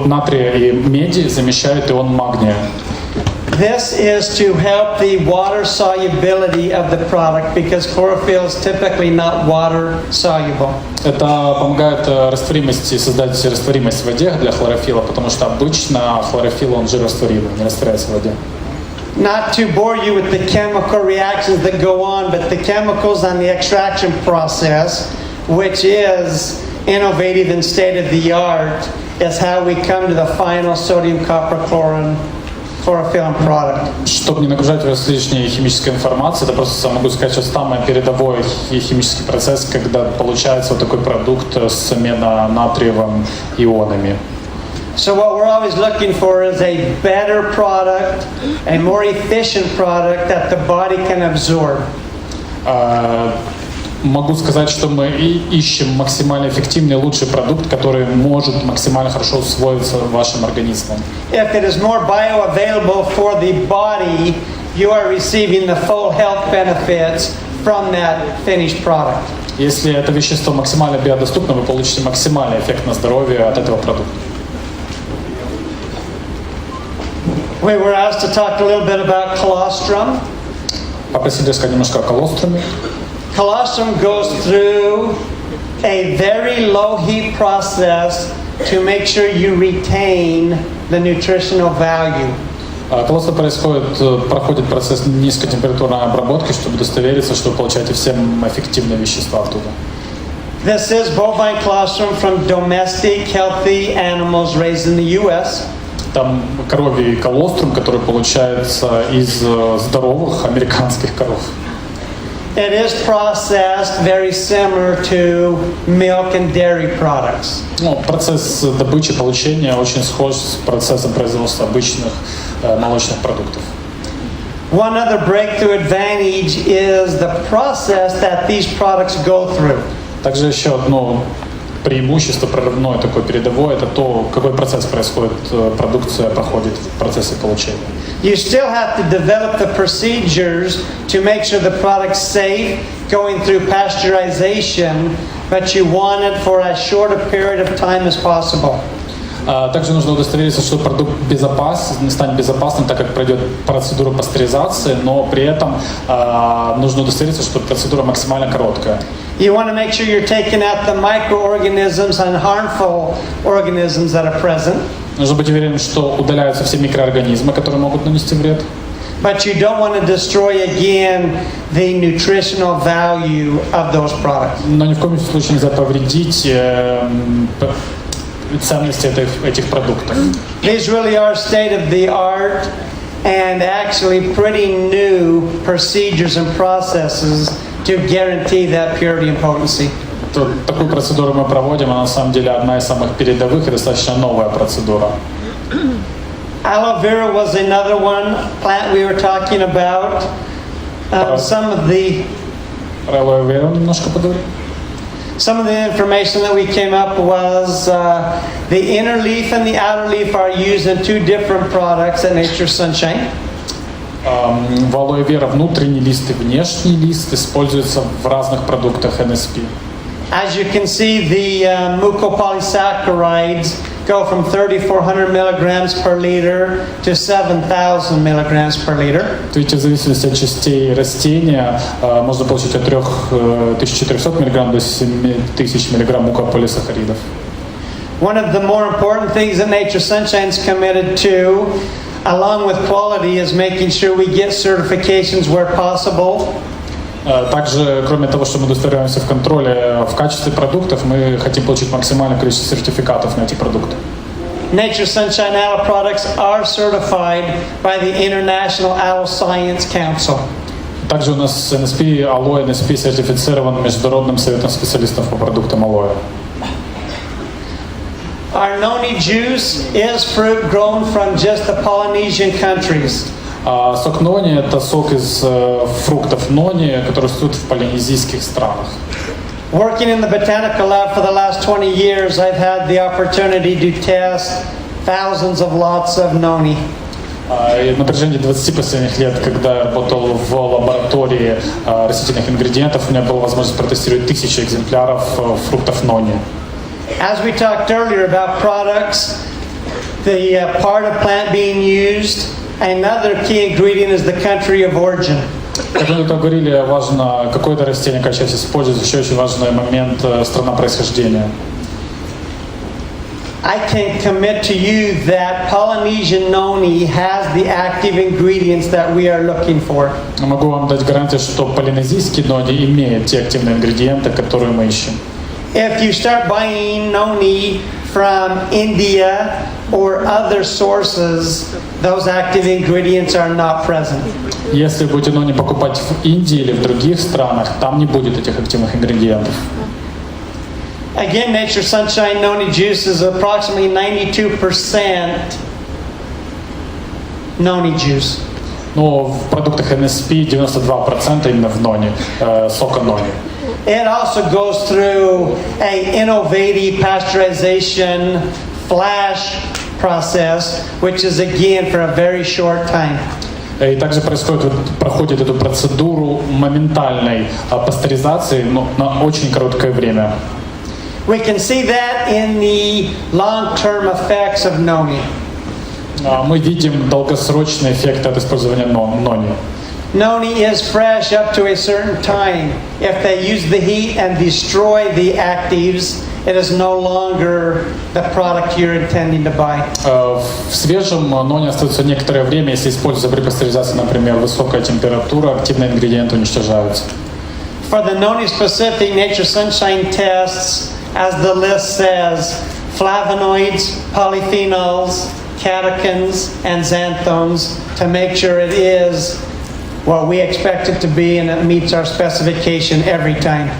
натрия и меди, замещают ион магния. This is to help the water solubility of the product because chlorophyll is typically not water soluble. Это помогает растворимости, создать растворимость в воде для хлорофилла, потому что обычно хлорофилл он жирорастворимый, не растворяется в воде. Not to bore you with the chemical reactions that go on, but the chemicals on the extraction process, which is innovative and state-of-the-art, is how we come to the final sodium copper chlorophyllin product. Чтобы не нагружать вас лишней химической информацией, это просто могу сказать, что самый передовой химический процесс, когда получается вот такой продукт с медно-натриевым ионами. So what we're always looking for is a better product, a more efficient product that the body can absorb. Могу сказать, что мы ищем максимально эффективный, лучший продукт, который может максимально хорошо усвоиться вашим организмом. If it is more bioavailable for the body, you are receiving the full health benefits from that finished product. Если это вещество максимально биодоступно, вы получите максимальный эффект на здоровье от этого продукта. We were asked to talk a little bit about colostrum. Попросили рассказать немножко о колоструме. Colostrum goes through a very low heat process to make sure you retain the nutritional value. Колостrum проходит процесс низкотемпературной обработки, чтобы удостовериться, что вы получаете все эффективные вещества оттуда. This is bovine colostrum from domestic healthy animals raised in the U.S. Там коровий колострум, который получается из здоровых американских коров. It is processed very similar to milk and dairy products. Процесс добычи, получения очень схож с процессом производства обычных молочных продуктов. One other breakthrough advantage is the process that these products go through. Также еще одно преимущество прорывное, такое передовое, это то, какой процесс происходит, продукция проходит в процессе получения. You still have to develop the procedures to make sure the product's safe, going through pasteurization, but you want it for as short a period of time as possible. Также нужно удостовериться, что продукт станет безопасным, так как пройдет процедуру пастеризации, но при этом нужно удостовериться, что процедура максимально короткая. You want to make sure you're taking out the microorganisms and harmful organisms that are present. Нужно быть уверенным, что удаляются все микроорганизмы, которые могут нанести вред. But you don't want to destroy again the nutritional value of those products. Но ни в коем случае нельзя повредить ценности этих продуктов. These really are state-of-the-art and actually pretty new procedures and processes to guarantee that purity and potency. Такую процедуру мы проводим, она на самом деле одна из самых передовых и достаточно новая процедура. Aloe vera was another one plant we were talking about. Aloe vera немножко поговорим. Some of the information that we came up was the inner leaf and the outer leaf are used in two different products at Nature's Sunshine. В алоэ вера внутренний лист и внешний лист используются в разных продуктах NSP. As you can see, the mucopolysaccharides go from 3,400 milligrams per liter to 7,000 milligrams per liter. Видите, в зависимости от частей растения можно получить от 3,400 мг до 7,000 мг мукополисахаридов. One of the more important things that Nature's Sunshine is committed to, along with quality, is making sure we get certifications where possible. Также, кроме того, что мы удостоверяемся в контроле в качестве продуктов, мы хотим получить максимальное количество сертификатов на эти продукты. Nature's Sunshine Aloe products are certified by the International Aloe Science Council. Также у нас NSP, алоэ NSP сертифицирован Международным советом специалистов по продуктам алоэ. Our noni juice is fruit grown from just the Polynesian countries. Сок нони – это сок из фруктов нони, которые растут в полинезийских странах. Working in the botanical lab for the last 20 years, I've had the opportunity to test thousands of lots of noni. На протяжении 20 последних лет, когда я работал в лаборатории растительных ингредиентов, у меня была возможность протестировать 1000 экземпляров фруктов нони. As we talked earlier about products, the part of plant being used, another key ingredient is the country of origin. Как мы тут говорили, важно, какое-то растение, как часть используется, еще очень важный момент страна происхождения. I can commit to you that Polynesian noni has the active ingredients that we are looking for. Могу вам дать гарантию, что полинезийский нони имеет те активные ингредиенты, которые мы ищем. If you start buying noni from India or other sources, those active ingredients are not present. Если будете нони покупать в Индии или в других странах, там не будет этих активных ингредиентов. Again, Nature's Sunshine noni juice is approximately 92% noni juice. Но в продуктах NSP 92% именно в нони, сока нони. It also goes through an innovative pasteurization flash process, which is again for a very short time. И также проходит эту процедуру моментальной пастеризации, но на очень короткое время. We can see that in the long-term effects of noni. Мы видим долгосрочный эффект от использования нони. Noni is fresh up to a certain time. If they use the heat and destroy the actives, it is no longer the product you're intending to buy. В свежем нони остается некоторое время, если используется при пастеризации, например, высокая температура, активные ингредиенты уничтожаются. For the noni-specific Nature's Sunshine tests, as the list says, flavonoids, polyphenols, catechins, and xanthones to make sure it is what we expect it to be and it meets our specification every time.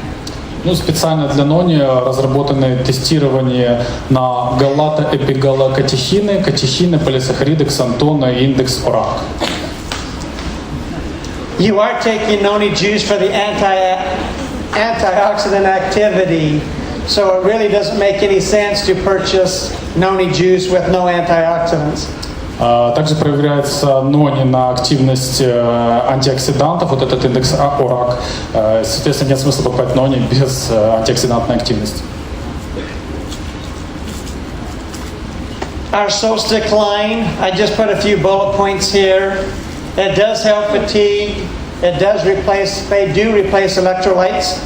Специально для нони разработаны тестирования на галатоэпигалокатехины, катехины, полисахариды, ксантоны и индекс ОРАК. You are taking noni juice for the antioxidant activity, so it really doesn't make any sense to purchase noni juice with no antioxidants. Также проверяется нони на активность антиоксидантов, вот этот индекс ОРАК. Соответственно, нет смысла покупать нони без антиоксидантной активности. Our Solstick line, I just put a few bullet points here. It does help fatigue. It does replace, they do replace electrolytes.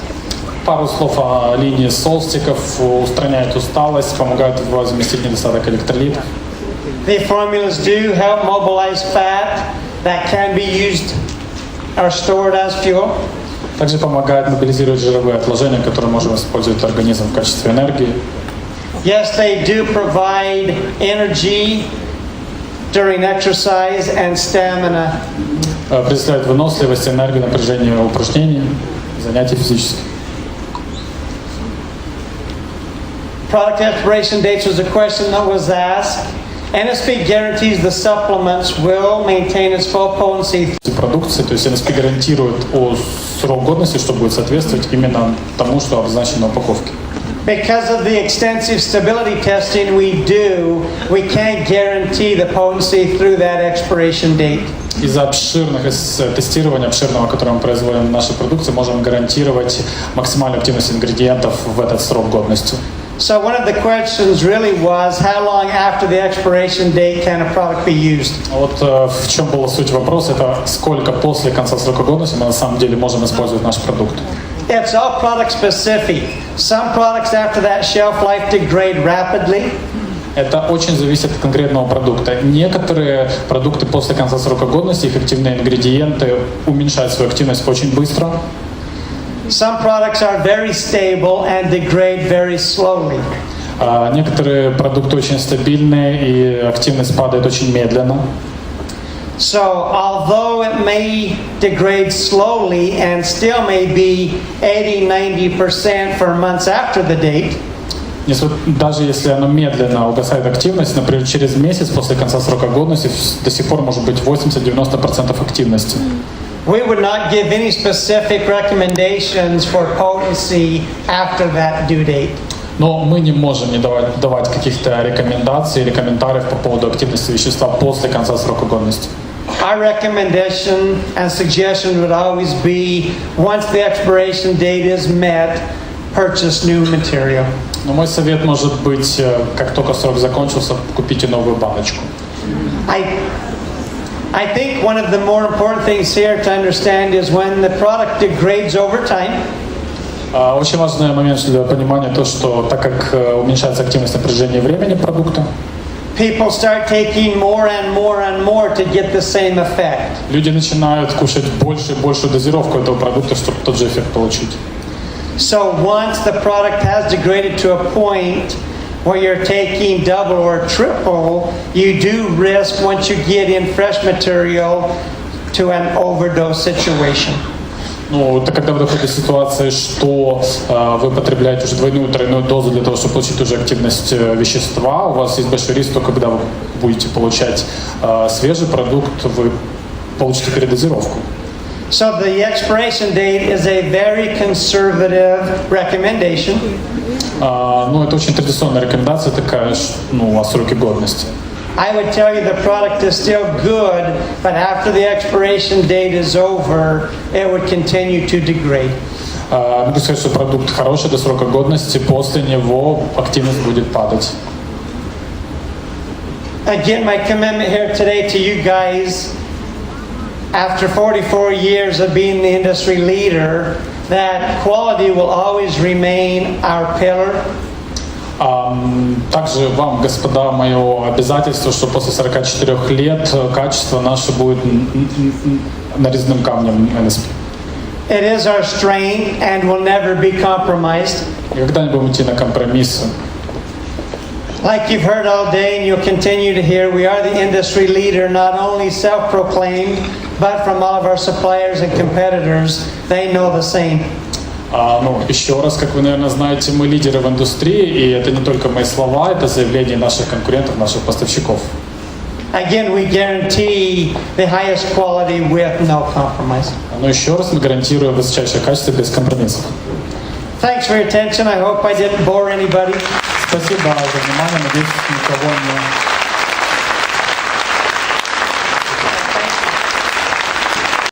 Пару слов о линии солстиков. Устраняет усталость, помогает возместить недостаток электролитов. The formulas do help mobilize fat that can be used or stored as fuel. Также помогает мобилизировать жировые отложения, которые можем использовать организм в качестве энергии. Yes, they do provide energy during exercise and stamina. Предоставляет выносливость, энергию, напряжение упражнений, занятий физических. Product expiration dates was a question that was asked. NSP guarantees the supplements will maintain its full potency. Продукции, то есть NSP гарантирует срок годности, что будет соответствовать именно тому, что обозначено на упаковке. Because of the extensive stability testing we do, we can't guarantee the potency through that expiration date. Из-за тестирования обширного, которое мы производим в нашей продукции, можем гарантировать максимальную активность ингредиентов в этот срок годности. So one of the questions really was, how long after the expiration date can a product be used? Вот в чем была суть вопроса, это сколько после конца срока годности мы на самом деле можем использовать наш продукт. It's all product specific. Some products after that shelf life degrade rapidly. Это очень зависит от конкретного продукта. Некоторые продукты после конца срока годности, их активные ингредиенты уменьшают свою активность очень быстро. Some products are very stable and degrade very slowly. Некоторые продукты очень стабильные и активность падает очень медленно. So, although it may degrade slowly and still may be 80-90% for months after the date, даже если оно медленно угасает активность, например, через месяц после конца срока годности до сих пор может быть 80-90% активности. we would not give any specific recommendations for potency after that due date. Но мы не можем не давать каких-то рекомендаций или комментариев по поводу активности вещества после конца срока годности. Our recommendation and suggestion would always be, once the expiration date is met, purchase new material. Но мой совет может быть, как только срок закончился, купите новую баночку. I think one of the more important things here to understand is when the product degrades over time. Очень важный момент для понимания то, что так как уменьшается активность на протяжении времени продукта, people start taking more and more and more to get the same effect. Люди начинают кушать больше и большую дозировку этого продукта, чтобы тот же эффект получить. So once the product has degraded to a point where you're taking double or triple, you do risk, once you get in fresh material, to an overdose situation. Ну, это когда вы доходите до ситуации, что вы потребляете уже двойную, тройную дозу для того, чтобы получить уже активность вещества, у вас есть большой риск, что когда вы будете получать свежий продукт, вы получите передозировку. So the expiration date is a very conservative recommendation. Ну, это очень традиционная рекомендация такая, ну, о сроке годности. I would tell you the product is still good, but after the expiration date is over, it would continue to degrade. Могу сказать, что продукт хороший до срока годности, после него активность будет падать. Again, my commitment here today to you guys, after 44 years of being the industry leader, that quality will always remain our pillar. Также вам, господа, мое обязательство, что после 44 лет качество наше будет нарезным камнем NSP. It is our strength and will never be compromised. Никогда не будем идти на компромиссы. Like you've heard all day and you'll continue to hear, we are the industry leader, not only self-proclaimed, but from all of our suppliers and competitors, they know the same. Ну, еще раз, как вы, наверное, знаете, мы лидеры в индустрии, и это не только мои слова, это заявления наших конкурентов, наших поставщиков. Again, we guarantee the highest quality with no compromise. Но еще раз мы гарантируем высочайшее качество без компромиссов. Thanks for your attention. I hope I didn't bore anybody. Спасибо за внимание. Надеюсь, никого не